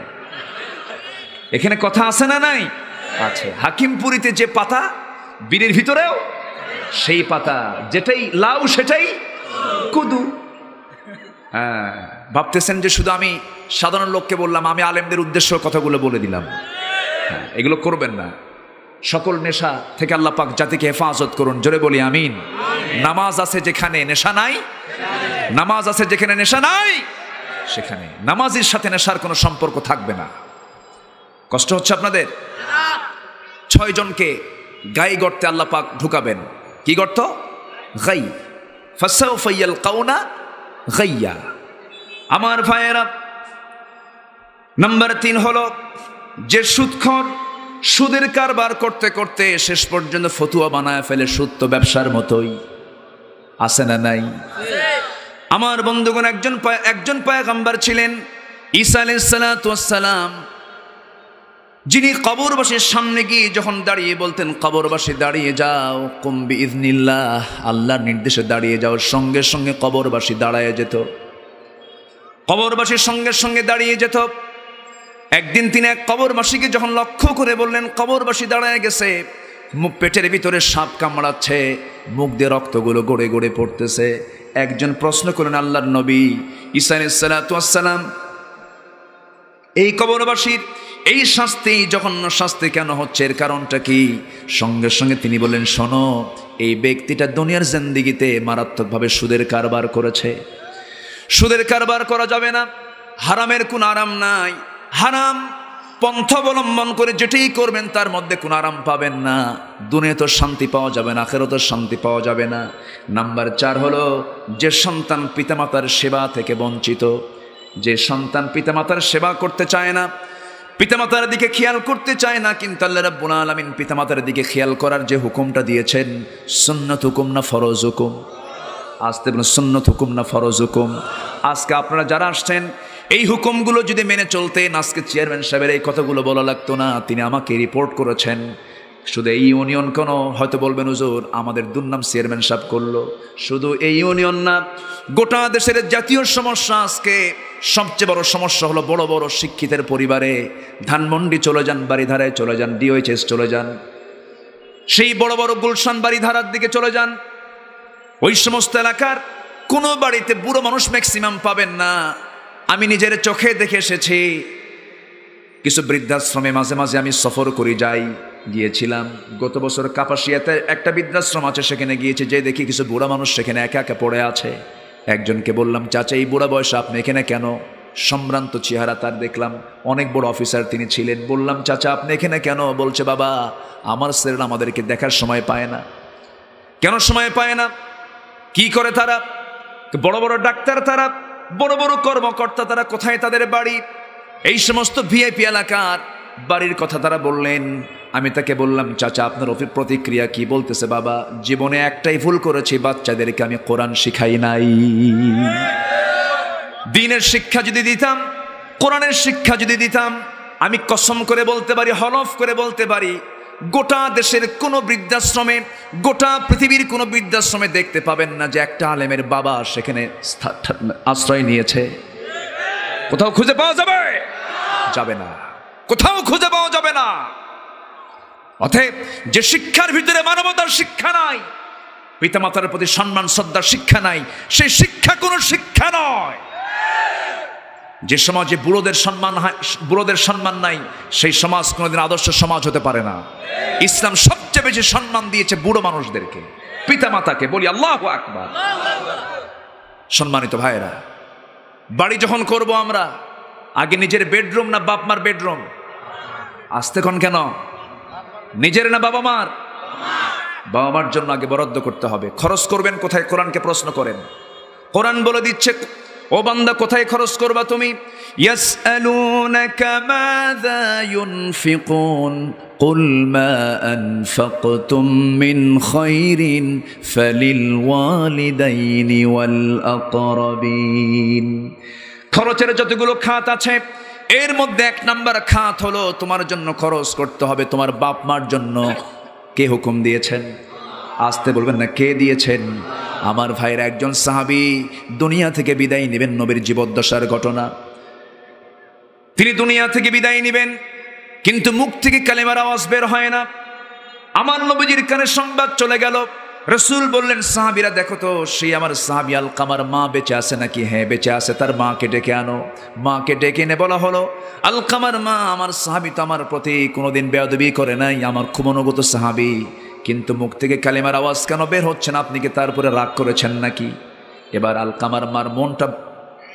এখানে কথা আছে না নাই? আছে। হাকিমপুরিতে যে পাতা বিড়ির ভিতরেও সেই পাতা, যেটাই লাউ সেটাই কুদু। হ্যাঁ, ভাবতেছেন যে শুধু আমি সাধারণ লোককে বললাম, আমি আলেমদের উদ্দেশ্য কথাগুলো বলে দিলাম। হ্যাঁ, এগুলো করবেন না। সকল নেশা থেকে আল্লাহ পাক জাতিকে হেফাজত করুন। জোরে বলি আমিন। নামাজ আছে যেখানে নেশা নাই, নামাজ আছে যেখানে নেশা নাই, সেখানে নামাজের সাথে নেশার কোনো সম্পর্ক থাকবে না। কষ্ট হচ্ছে আপনাদের? 6 জনকে গাই গর্তে আল্লাহ পাক ঢুকাবেন। কি গর্ত? গাই। ফাসাউফা ইয়ালকাউনা গাইয়া। আমার ভাইয়েরা, নাম্বার 3 হলো যে সুদখোর, সুদের কারবার করতে করতে শেষ পর্যন্ত ফতুয়া বানায় ফেলে। সুদ তো ব্যবসার মতোই, আছে না নাই? আমার বন্ধুগণ, একজন পয়গম্বর ছিলেন, ঈসা আলাইহিস সালাতু ওয়াস সালাম, যিনি কবরবাসীর সামনে গিয়ে যখন দাঁড়িয়ে বলতেন, কবরবাসী দাঁড়িয়ে যাও, কুম বিইজনিল্লাহ, আল্লাহর নির্দেশে দাঁড়িয়ে যাও, সঙ্গে সঙ্গে কবরবাসী দাঁড়ায় যেত। কবরবাসীর সঙ্গে সঙ্গে দাঁড়িয়ে যেত। একদিন তিনি এক কবরবাসীকে যখন লক্ষ্য করে বললেন, কবরবাসী দাঁড়ায় গেছে, পেটের ভিতরে সাপ কামড়াচ্ছে, মুখ দিয়ে রক্তগুলো গড়ে গড়ে পড়তেছে। একজন প্রশ্ন করলেন, আল্লাহর নবী ঈসা আলাইহিস সালাতু ওয়াস সালাম, এই কবরবাসীর এই শাস্তি, জঘন্য শাস্তি কেন হচ্ছে, এর কারণটা কি? সঙ্গে সঙ্গে তিনি বললেন, শোনো, এই ব্যক্তিটা দুনিয়ার জিন্দেগিতে মারাত্মকভাবে সুদের কারবার করেছে। সুদের কারবার করা যাবে না, হারামের কোনো আরাম নাই। হারাম পন্থা অবলম্বন করে যেটাই করবেন তার মধ্যে কোনো আরাম পাবেন না। দুনিয়া তো শান্তি পাওয়া যাবে না, আখিরাতেও শান্তি পাওয়া যাবে না। নাম্বার 4 হলো, যে সন্তান পিতামাতার সেবা থেকে বঞ্চিত, যে সন্তান পিতামাতার সেবা করতে চায় না, পিতামাতার দিকে খেয়াল করতে চায় না, কিন্তু আল্লাহ রাব্বুল আলামিন পিতামাতার দিকে খেয়াল করার যে হুকুমটা দিয়েছেন, সুন্নাত হুকুম না ফরজ হুকুম? আসতে বলুন, সুন্নাত হুকুম না ফরজ হুকুম? আজকে আপনারা যারা আসছেন, এই হুকুমগুলো যদি মেনে চলতেন, আজকে চেয়ারম্যান সাহেবের এই কথাগুলো বলা লাগতো না। তিনি আমাকে রিপোর্ট করেছেন, শুধু এই ইউনিয়ন কেন, হয়তো বলবেন হুজুর আমাদের দুর্নাম চেয়ারম্যান সাহেব করলো। শুধু এই ইউনিয়ন না, গোটা দেশের জাতীয় সমস্যা আজকে সবচেয়ে বড় সমস্যা হলো বড় বড় শিক্ষিতের পরিবারে। ধানমন্ডি চলে যান, বাড়িধারায় চলে যান, ডিওএইচএস চলে যান, সেই বড় বড় গুলশান বাড়িধারার দিকে চলে যান, ওই সমস্ত এলাকার কোনো বাড়িতে বুড়ো মানুষ ম্যাক্সিমাম পাবেন না। আমি নিজের চোখে দেখে এসেছি। কিছু বৃদ্ধাশ্রমে মাঝে মাঝে আমি সফর করি, যাই, গিয়েছিলাম গত বছর কাপাসিয়াতে একটা বৃদ্ধাশ্রম আছে, সেখানে গিয়েছি, যে দেখি কিছু বুড়া মানুষ সেখানে একা একা পড়ে আছে। একজনকে বললাম, চাচা এই বুড়া বয়সে আপনি এখানে কেন? সম্ভ্রান্ত চেহারা তার, দেখলাম অনেক বড় অফিসার তিনি ছিলেন। বললাম, চাচা আপনি এখানে কেন? বলছে, বাবা আমার ছেলেরা আমাদেরকে দেখার সময় পায় না। কেন সময় পায় না? কি করে তারা? বড় বড় ডাক্তার, তারা বড় বড় কর্মকর্তা, তারা কোথায় তাদের বাড়ি? এই সমস্ত ভিআইপি এলাকার বাড়ির কথা তারা বললেন। আমি তাকে বললাম, চাচা আপনার প্রতিক্রিয়া কি? বলতেছে, বাবা জীবনে একটাই ভুল করেছি, বাচ্চাদেরকে আমি কোরআন শিখাই নাই। দ্বীনের শিক্ষা যদি দিতাম, কোরআনের শিক্ষা যদি দিতাম, আমি কসম করে বলতে পারি, হলফ করে বলতে পারি, গোটা দেশের কোনো বৃদ্ধাশ্রমে, গোটা পৃথিবীর কোনো বৃদ্ধাশ্রমে দেখতে পাবেন না যে একটা আলেমের বাবা সেখানে আশ্রয় নিয়েছে। কোথাও খুঁজে পাওয়া যাবে? যাবে না, কোথাও খুঁজে পাওয়া যাবে না। অতএব যে শিক্ষার ভিতরে মানবতার শিক্ষা নাই, পিতামাতার প্রতি সম্মান শ্রদ্ধার শিক্ষা নাই, সেই শিক্ষা কোনো শিক্ষা নয়। যে সমাজে বুড়োদের সম্মান নাই, সেই সমাজ কোনোদিন আদর্শ সমাজ হতে পারে না। ইসলাম সবচেয়ে বেশি সম্মান দিয়েছে বুড়ো মানুষদেরকে, পিতামাতাকে। বলি আল্লাহু আকবার। সম্মানিত ভাইয়েরা, বাড়ি যখন করব আমরা, আগে নিজের বেডরুম না বাপ মার বেডরুম? আসতে কোন কেন? নিজের না বাবা মার? বাবা মার জন্য আগে বরাদ্দ করতে হবে। খরচ করবেন কোথায়? কোরআনকে প্রশ্ন করেন। কোরআন বলে দিচ্ছে, ও বান্দা কোথায় খরচ করবা তুমি? ইয়াসআলুনাকা মাযা ইউনফিকুন কুল মা আনফাকতুম মিন খায়রিন ফালিল ওয়ালিদাইনি ওয়াল আকরাবিন। খরচের যতগুলো খাত আছে, এর মধ্যে 1 নাম্বার খাত হলো তোমার জন্য খরচ করতে হবে তোমার বাপ মার জন্য। কে হুকুম দিয়েছেন? আসতে বলবেন না, কে দিয়েছেন? আমার ভাইয়ের একজন সাহাবী দুনিয়া থেকে বিদায় নেবেন, নবীর জীবদ্দশার ঘটনা। তিনি দুনিয়া থেকে বিদায় নেবেন, কিন্তু মুখ থেকে কালেমার আওয়াজ বের হয় না। আমার নবীজির কানে সংবাদ চলে গেল। রাসূল বললেন, সাহাবীরা দেখো তো, সেই আমার সাহাবী আলকামার মা বেঁচে আছে নাকি? হ্যাঁ বেঁচে আছে। তার মাকে ডেকে আনো। মাকে ডেকে এনে বলা হলো, আলকামার মা, আমার সাহাবী তো আমার প্রতি কোনোদিন বেয়াদবি করে নাই, আমার খুব অনুগত সাহাবী, কিন্তু মুখ থেকে কালেমার আওয়াজ কেন বের হচ্ছে না? আপনি কি তার উপরে রাগ করেছেন নাকি? এবার আলকামার মার মনটা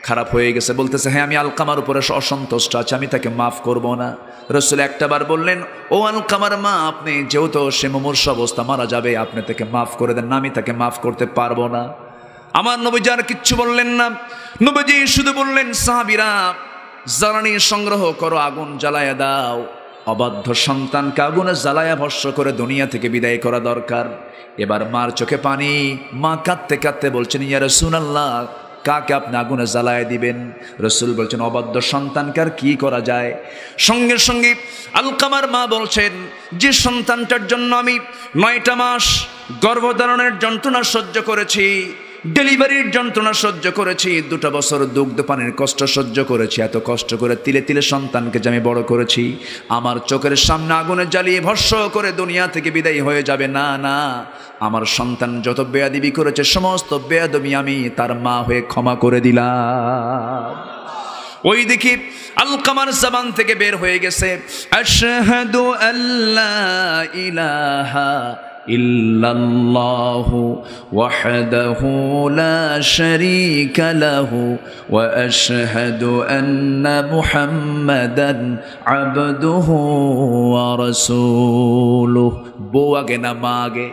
খারাপ হয়ে গেছে, বলতেছে, হ্যাঁ আমি আলকামার উপরে অসন্তুষ্ট আছি, আমি তাকে মাফ করব না। রাসূল একটাবার বললেন, ও আলকামার মা, আপনি যেহেতু সে মুমূর্ষু অবস্থা মারা যাবে, আপনি তাকে মাফ করে দেন না, আমি তাকে মাফ করতে পারবো না। আমার নবীজি আর কিচ্ছু বললেন না। নবীজি শুধু বললেন, সাহাবীরা জ্বালানি সংগ্রহ করো, আগুন জ্বালায়া দাও। অবাধ্য সন্তানকে আগুনে জ্বালায়া ভস্ম করে দুনিয়া থেকে বিদায় করা দরকার। এবার মার চোখে পানি, মা কাঁদতে কাঁদতে বলছেন, ইয়া রাসূলুল্লাহ, কাকে আপনি আগুনে জ্বালায় দিবেন? রাসূল বলছেন, অবাধ্য সন্তানকে আর কি করা যায়? সঙ্গে সঙ্গে আলকামার মা বলছেন, যে সন্তানটার জন্য আমি 9টা মাস গর্ভধারণের যন্ত্রণা সহ্য করেছি, ডেলিভারির যন্ত্রণা সহ্য করেছি, 2টা বছর দুগ্ধ পানের কষ্ট সহ্য করেছি, এত কষ্ট করে তিলে তিলে সন্তানকে যে আমি বড় করেছি, আমার চোখের সামনে আগুনে জ্বালিয়ে ভস্য করে দুনিয়া থেকে বিদায়ী হয়ে যাবে, না না, আমার সন্তান যত বেয়াদবি করেছে সমস্ত বেয়াদবি আমি তার মা হয়ে ক্ষমা করে দিলাম। ওই দেখি আলকামার জবান থেকে বের হয়ে গেছে, আশহাদু আল্লা ইলাহা ইল্লাল্লাহু ওয়াহদাহু লা শারীকা লাহু ওয়া আশহাদু আন্না মুহাম্মাদান আবদুহু ওয়া রাসূলুহু। বউ আগে না মা আগে?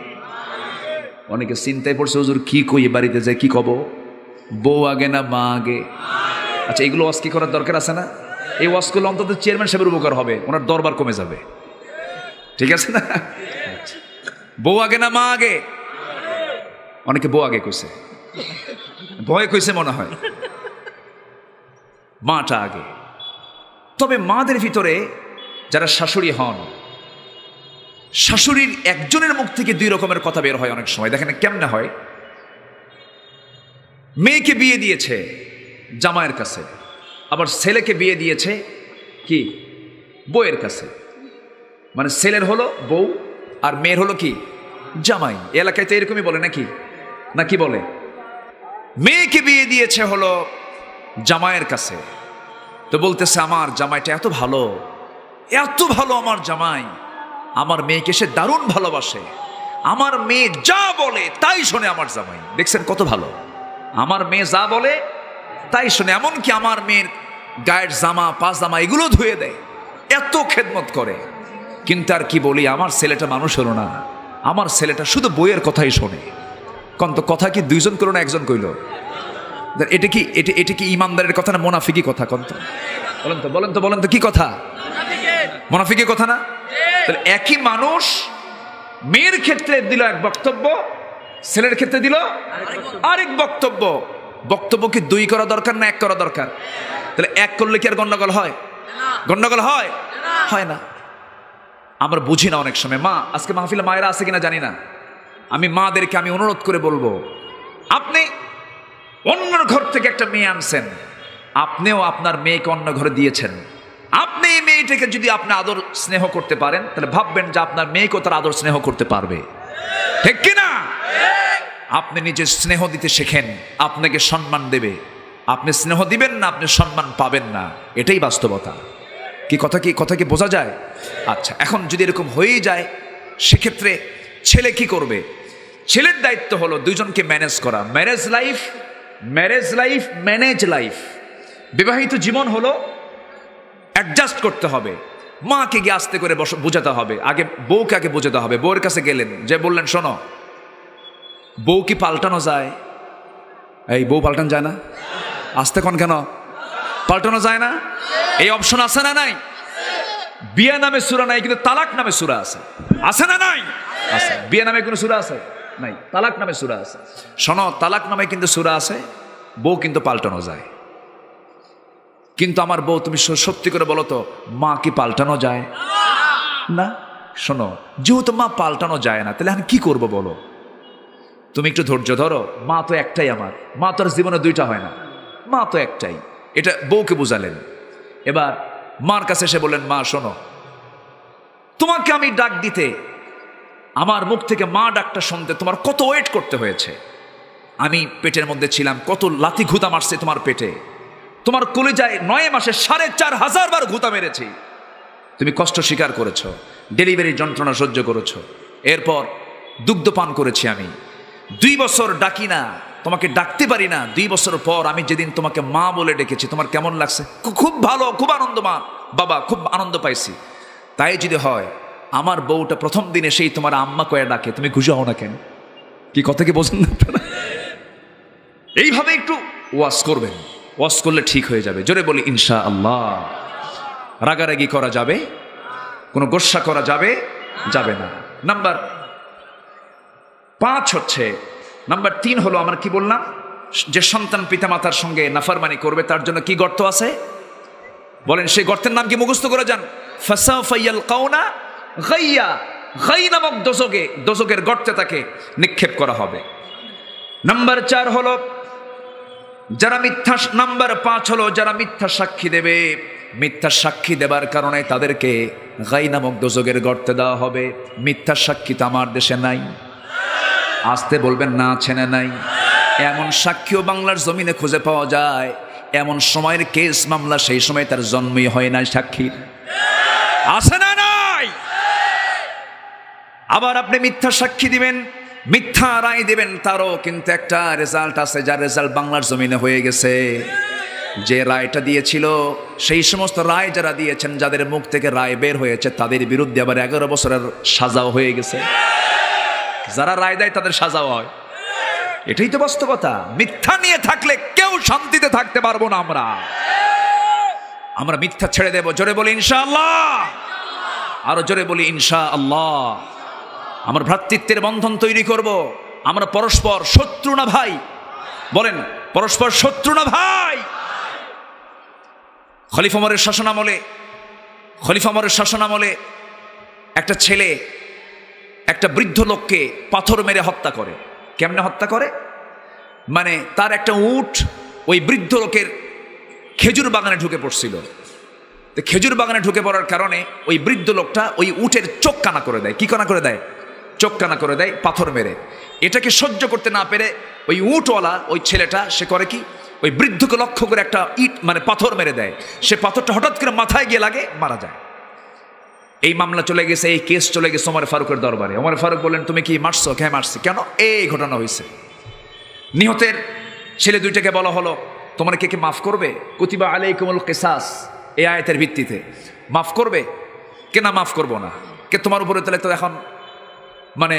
অনেকে চিন্তায় পড়ছে, হুজুর কি কই বাড়িতে যায় কি কব, বউ আগে না মা আগে? আচ্ছা, এগুলো ওয়াজ কি করার দরকার আছে না? এই ওয়াজ করলে অন্তত চেয়ারম্যান সাহেবের উপকার হবে, ওনার দরবার কমে যাবে, ঠিক আছে না? বউ আগে না মা আগে? অনেকে বউ আগে কইছে, ভয় কইছে মনে হয়, মাটা আগে। তবে মাদের ভিতরে যারা শাশুড়ি হন, শাশুড়ির একজনের মুখ থেকে 2 রকমের কথা বের হয় অনেক সময়। দেখেন কেমনে হয়, মেয়েকে বিয়ে দিয়েছে জামাইয়ের কাছে, আবার ছেলেকে বিয়ে দিয়েছে কি বউয়ের কাছে, মানে ছেলের হলো বউ আর মেয়ের হলো কি জামাই। এলাকায় তো এরকমই বলে নাকি, না কি বলে? মেয়েকে বিয়ে দিয়েছে হলো জামাইয়ের কাছে, তো বলতেছে আমার জামাইটা এত ভালো, এত ভালো আমার জামাই, আমার মেয়েকে সে দারুণ ভালোবাসে, আমার মেয়ে যা বলে তাই শোনে আমার জামাই। দেখছেন কত ভালো, আমার মেয়ে যা বলে তাই শোনে, এমনকি আমার মেয়ের গায়ের জামা পাজামা এগুলো ধুয়ে দেয়, এত খেদমত করে। কিন্তু আর কি বলি, আমার ছেলেটা মানুষ হলো না, আমার ছেলেটা শুধু বইয়ের কথাই শোনে। কন্ত কথা কি 2 জন করলো না 1 জন কইল? এটা কি ইমানদারের কথা না মুনাফিকি কথা? কন্ত বলেন তো কি কথা? মুনাফিকি কথা না? তাহলে একই মানুষ মেয়ের ক্ষেত্রে দিল এক বক্তব্য, ছেলের ক্ষেত্রে দিল আরেক বক্তব্য। বক্তব্য কি 2 করা দরকার না 1 করা দরকার? তাহলে 1 করলে কি আর গন্ডগোল হয়? গন্ডগোল হয়? হয় না। আমরা বুঝি না অনেক সময়। মা, আজকে মাহফিলে মায়েরা আছে কিনা জানি না, আমি মাদেরকে আমি অনুরোধ করে বলবো, আপনি অন্য ঘর থেকে একটা মেয়ে আনছেন, আপনিও আপনার মেয়েকে অন্য ঘরে দিয়েছেন, আপনি এই মেয়েটাকে যদি আপনি আদর স্নেহ করতে পারেন, তাহলে ভাববেন যে আপনার মেয়েকেও তার আদর স্নেহ করতে পারবে, ঠিক কিনা? আপনি নিজে স্নেহ দিতে শেখেন, আপনাকে সম্মান দেবে। আপনি স্নেহ দিবেন না, আপনি সম্মান পাবেন না, এটাই বাস্তবতা। কথা কি বোঝা যায়? আচ্ছা, এখন যদি এরকম হয়েই যায়, সেক্ষেত্রে ছেলে কি করবে? ছেলের দায়িত্ব হলো 2 জনকে ম্যানেজ করা। Marriage life manage life. বিবাহিত জীবন হলো অ্যাডজাস্ট করতে হবে। মাকে গিয়ে আস্তে করে বোঝাতে হবে, আগে বউকে আগে বোঝাতে হবে। বউয়ের কাছে গেলেন, যে বললেন শোনো, বউ কি পাল্টানো যায়? এই বউ পাল্টানো যায় না? আস্তে কোন কেন? পাল্টানো যায় না? এই অপশন আছে না নাই? বিয়ে নামে সূরা নাই, কিন্তু তালাক নামে সূরা আছে। আছে না নাই? আছে। বিয়ে নামে কোনো সূরা আছে? নাই। তালাক নামে সূরা আছে। শোনো, তালাক নামে কিন্তু সূরা আছে, বউ কিন্তু পাল্টানো যায়। কিন্তু আমার বউ, তুমি সত্যি করে বলো তো, মা কি পাল্টানো যায় না? শোনো, যেহেতু মা পাল্টানো যায় না, তাহলে আমি কি করব বলো? তুমি একটু ধৈর্য ধরো। মা তো একটাই আমার, মা তো আর জীবনে 2টা হয় না, মা তো একটাই। এটা বউকে বুঝালেন। এবার মার কাছে এসে বললেন, মা শোনো, তোমাকে আমি ডাক দিতে, আমার মুখ থেকে মা ডাকটা শুনতে তোমার কত ওয়েট করতে হয়েছে। আমি পেটের মধ্যে ছিলাম, কত লাথি ঘুতা মারছে তোমার পেটে, তোমার কলিজায় 9 মাসে 4500 বার ঘুতা মেরেছি। তুমি কষ্ট স্বীকার করেছ, ডেলিভারির যন্ত্রণা সহ্য করেছ, এরপর দুগ্ধ পান করেছি আমি। 2 বছর ডাকি না, তোমাকে ডাকতে পারি না। 2 বছর পর আমি যেদিন তোমাকে মা বলে ডেকেছি, তোমার কেমন লাগছে? খুব ভালো, খুব আনন্দ, মা বাবা খুব আনন্দ পাইছি। তাই যদি হয়, আমার বউটা প্রথম দিনে সেই তোমার আম্মা কয়ে ডাকে, তুমি খুশি হও না কেন? কি কথা কি বোঝেন না? এইভাবে একটু ওয়াজ করবেন, ওয়াজ করলে ঠিক হয়ে যাবে। জোরে বলি ইনশাআল্লাহ। রাগারাগি করা যাবে, কোনো গোস্বা করা যাবে না। নাম্বার 5 হচ্ছে, নাম্বার 3 হলো, আমরা কি বললাম, যে সন্তান পিতামাতার সঙ্গে নাফরমানি করবে তার জন্য কি গর্ত আছে বলেন? সেই গর্তের নাম কি মুখস্থ করে যান? ফাসাফা ইয়ালকাউনা গাইয়া। গাই নামক দোজকের গর্তে তাকে নিক্ষেপ করা হবে। নাম্বার 4 হলো যারা মিথ্যা, নাম্বার 5 হলো যারা মিথ্যা সাক্ষী দেবে। মিথ্যা সাক্ষী দেবার কারণে তাদেরকে গাই নামক দোজখের গর্তে দেওয়া হবে। মিথ্যা সাক্ষী তো আমার দেশে নাই, আসতে বলবেন না, ছেনে নাই। এমন সাক্ষীও বাংলার জমিনে খুঁজে পাওয়া যায়, এমন সময়ের কেস মামলা সেই সময় তার জন্মই হয় না সাক্ষীর, আছে না নাই? আবার আপনি মিথ্যা সাক্ষী দিবেন, মিথ্যা রায় দেবেন, তারও কিন্তু একটা রেজাল্ট আছে, যার রেজাল্ট বাংলার জমিনে হয়ে গেছে। যে রায়টা দিয়েছিল, সেই সমস্ত রায় যারা দিয়েছেন, যাদের মুখ থেকে রায় বের হয়েছে, তাদের বিরুদ্ধে আবার 11 বছরের সাজাও হয়ে গেছে। যারা রায় দেয় তাদের সাজাও হয়। এটাই তো বাস্তবতা। মিথ্যা নিয়ে থাকলে কেউ শান্তিতে থাকতে পারবো না। আমরা মিথ্যা ছেড়ে দেব। জোরে বলি ইনশাআল্লাহ, আরো জোরে বলি ইনশাআল্লাহ। আমরা ভ্রাতৃত্বের বন্ধন তৈরি করব। আমরা পরস্পর শত্রু না ভাই, বলেন পরস্পর শত্রু না ভাই। খলিফা ওমরের শাসনামলে একটা ছেলে একটা বৃদ্ধ লোককে পাথর মেরে হত্যা করে। কেমনে হত্যা করে? মানে তার একটা উট ওই বৃদ্ধ লোকের খেজুর বাগানে ঢুকে পড়ছিল। তো খেজুর বাগানে ঢুকে পড়ার কারণে ওই বৃদ্ধ লোকটা ওই উটের চোখ কানা করে দেয়। কি কানা করে দেয়? চোখ কানা করে দেয় পাথর মেরে। এটাকে সহ্য করতে না পেরে ওই উটওয়ালা ওই ছেলেটা সে করে কি, ওই বৃদ্ধকে লক্ষ্য করে একটা ইট মানে পাথর মেরে দেয়। সে পাথরটা হঠাৎ করে মাথায় গিয়ে লাগে, মারা যায়। এই মামলা চলে গেছে, এই কেস চলে গেছে ওমর ফারুকের দরবারে। ওমর ফারুক বললেন, তুমি কি মারছো? হ্যাঁ মারছি। কেন? এই ঘটনা হয়েছে। নিহতের ছেলে দুইটাকে বলা হলো, তোমরা কে মাফ করবে? কুতিবা আলাইকুমুল কিসাস, এই আয়াতের ভিত্তিতে মাফ করবে? কে না মাফ করবো না? কে তোমার উপরে তাহলে তো এখন মানে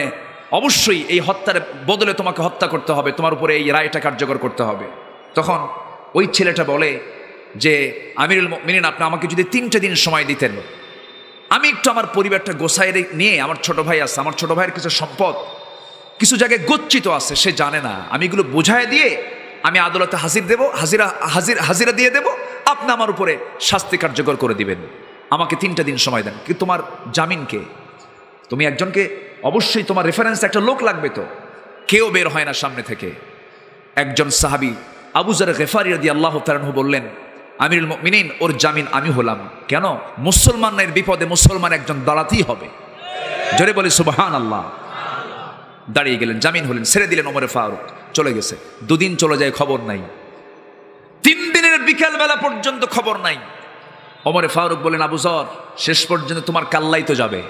অবশ্যই এই হত্যার বদলে তোমাকে হত্যা করতে হবে, তোমার উপরে এই রায়টা কার্যকর করতে হবে। তখন ওই ছেলেটা বলে যে, আমিরুল মুমিনিন, আপনি আমাকে যদি 3টে দিন সময় দিতেন, আমি একটু আমার পরিবারটা গোছায় নিয়ে, আমার ছোট ভাই আছে, আমার ছোট ভাইয়ের কিছু সম্পদ কিছু জায়গায় গচ্ছিত আছে, সে জানে না, আমি এগুলো বোঝায় দিয়ে আমি আদালতে হাজিরা দিয়ে দেব, আপনি আমার উপরে শাস্তি কার্যকর করে দিবেন। আমাকে 3টা দিন সময় দেন। কিন্তু তোমার জামিনকে, তুমি একজনকে অবশ্যই তোমার রেফারেন্স একটা লোক লাগবে। তো কেউ বের হয় না সামনে থেকে। একজন সাহাবী আবু যর গিফারী রাদিয়াল্লাহু তাআলা আনহু বললেন, আমিরুল মুমিনিন, ওর জামিন আমি হলাম। কেন? মুসলমানের বিপদে মুসলমান একজন দাঁড়াতেই হবে। জোরে বলি সুবহানাল্লাহ। দাঁড়িয়ে গেলেন, জামিন হলেন, ছেড়ে দিলেন ওমর ফারুক। চলে গেছে 2 দিন, চলে যায়, খবর নাই। 3 দিনের বিকালবেলা পর্যন্ত খবর নাই। ওমর ফারুক বলেন, আবু যর, শেষ পর্যন্ত তোমার কাল্লাই তো যাবে,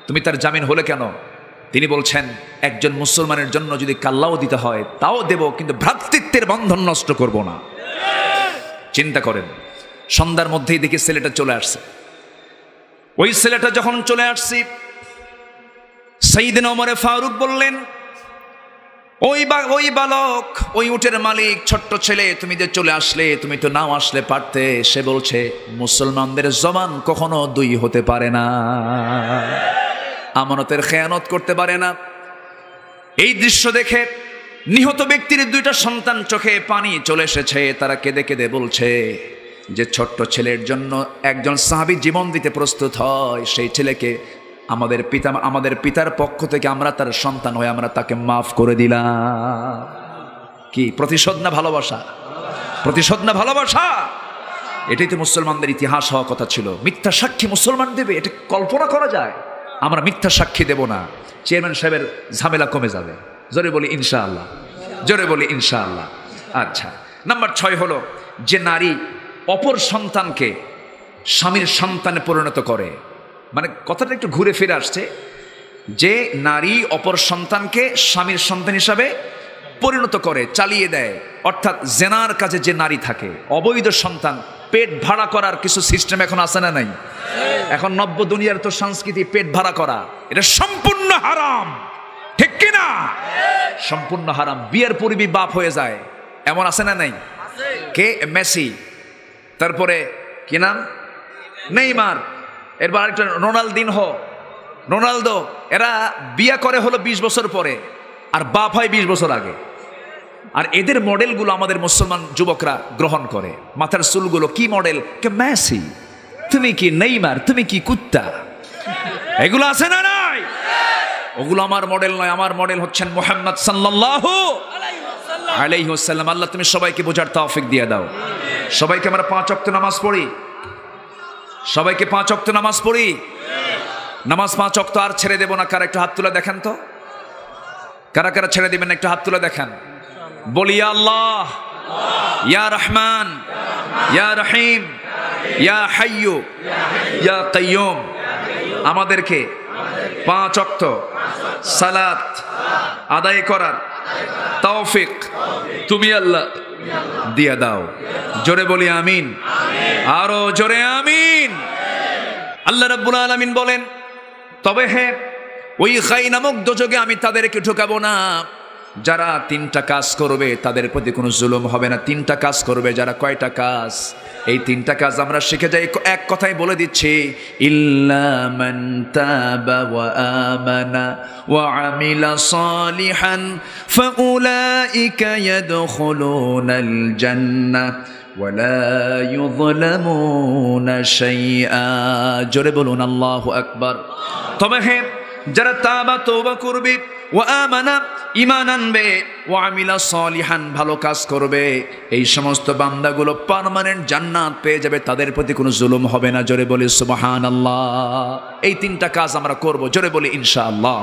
তুমি তার জামিন হলে কেন? তিনি বলছেন, একজন মুসলমানের জন্য যদি কাল্লাও দিতে হয় তাও দেব, কিন্তু ভ্রাতৃত্বের বন্ধন নষ্ট করব না। চিন্তা করেন, সন্ধ্যার মধ্যেই দেখি ছেলেটা চলে আসছে। ওই ছেলেটা যখন চলে আসছে, সাইয়েদনা ওমর ফারুক বললেন, ওই বালক, ওই উটের মালিক, ছোট্ট ছেলে, তুমি যে চলে আসলে, তুমি তো নাও আসলে পারতে। সে বলছে, মুসলমানদের জবান কখনো 2 হতে পারে না, আমানতের খেয়ানত করতে পারে না। এই দৃশ্য দেখে নিহত ব্যক্তির 2টা সন্তান চোখে পানি চলে এসেছে। তারা কেঁদে কেঁদে বলছে যে, ছোট্ট ছেলের জন্য একজন সাহাবী জীবন দিতে প্রস্তুত হয়, সেই ছেলেকে আমাদের পিতার পক্ষ থেকে আমরা তার সন্তান হয়ে আমরা তাকে মাফ করে দিলাম। কি প্রতিশোধ না ভালোবাসা? প্রতিশোধ না ভালোবাসা? এটাই তো মুসলমানদের ইতিহাস হওয়া কথা ছিল। মিথ্যা সাক্ষী মুসলমান দেবে, এটা কল্পনা করা যায়? আমরা মিথ্যা সাক্ষী দেব না, চেয়ারম্যান সাহেবের ঝামেলা কমে যাবে। জোরে বলি ইনশাআল্লাহ, জোরে বলি ইনশাআল্লাহ। আচ্ছা, নাম্বার 6 হলো যে নারী অপর সন্তানকে স্বামীর সন্তানে পরিণত করে। মানে কথাটা একটু ঘুরে ফিরে আসছে, যে নারী অপর সন্তানকে স্বামীর সন্তান হিসাবে পরিণত করে, চালিয়ে দেয়। অর্থাৎ জেনার কাজে যে নারী থাকে, অবৈধ সন্তান পেট ভাড়া করার কিছু সিস্টেম এখন আছে না নাই? এখন নব্য দুনিয়ার তো সংস্কৃতি পেট ভাড়া করা, এটা সম্পূর্ণ হারাম, ঠিক কিনা? সম্পূর্ণ হারাম। বিয়ের পূর্বেই বাপ হয়ে যায়, এমন আছে না নাই? কে? মেসি, তারপরে কি নাম, নেইমার, এরপর আরেকটা রোনালদো। এরা বিয়ে করে হলো 20 বছর পরে, আর বাপ হয় 20 বছর আগে। আর এদের মডেলগুলো আমাদের মুসলমান যুবকরা গ্রহণ করে। মাথার চুলগুলো কি মডেল? কে মেসি, তুমি কি নেইমার, তুমি কি কুত্তা, এগুলো আছে না নাই? ওগুলো আমার মডেল নয়। আমার মডেল হচ্ছেন মুহাম্মদ সাল্লাল্লাহু আলাইহি ওয়াসাল্লাম। আলাইহি ওয়াসাল্লাম। আল্লাহ তুমি সবাইকে বোঝার তৌফিক দিয়ে দাও। সবাইকে আমরা 5 ওয়াক্ত নামাজ পড়ি, সবাইকে 5 ওয়াক্ত নামাজ পড়ি। নামাজ 5 ওয়াক্ত আর ছেড়ে দেব না। কারা একটু হাত তুলে দেখেন তো, কারা কারা ছেড়ে দিবেন একটু হাত তুলে দেখেন। বলি ইয়া আল্লাহ, ইয়া রহমান, ইয়া রহিম, ইয়া হাইয়্যু, ইয়া কাইয়্যুম, আমাদেরকে 5 ওয়াক্ত সালাত আদায় করার তৌফিক তুমি আল্লাহ দিয়ে দাও। জোরে বলি আমিন, আরো জোরে আমিন। আল্লাহ রাব্বুল আলামিন বলেন, তবে হ্যাঁ ওই খাই নামক দোজখে আমি তাদেরকে ঢোকাবো না যারা 3টা কাজ করবে, তাদের প্রতি কোনো জুলুম হবে না। 3টা কাজ করবে যারা। কয়টা কাজ? এই 3টা কাজ আমরা শিখে যাই। এক কথাই বলে দিচ্ছি, ইল্লা মান তাবা ওয়া আমানা ওয়া আমিলা সালিহান ফাউলাইকা ইয়াদখুলুনাল জান্নাহ ওয়া লা ইউযলামুনা শাইআ। জোরে বলুন আল্লাহু আকবার। তবে হ্যাঁ যারা তাবা তওবা করবে, ওয়া আমানা ঈমান আনবে, ওয়া আমিলা সালিহান ভালো কাজ করবে, এই সমস্ত বান্দাগুলো পার্মানেন্ট জান্নাত পেয়ে যাবে। তাদের প্রতি কোনো জুলুম হবে না। জোরে বলি সুবহানাল্লাহ। এই 3টা কাজ আমরা করব। জোরে বলি ইনশাআল্লাহ।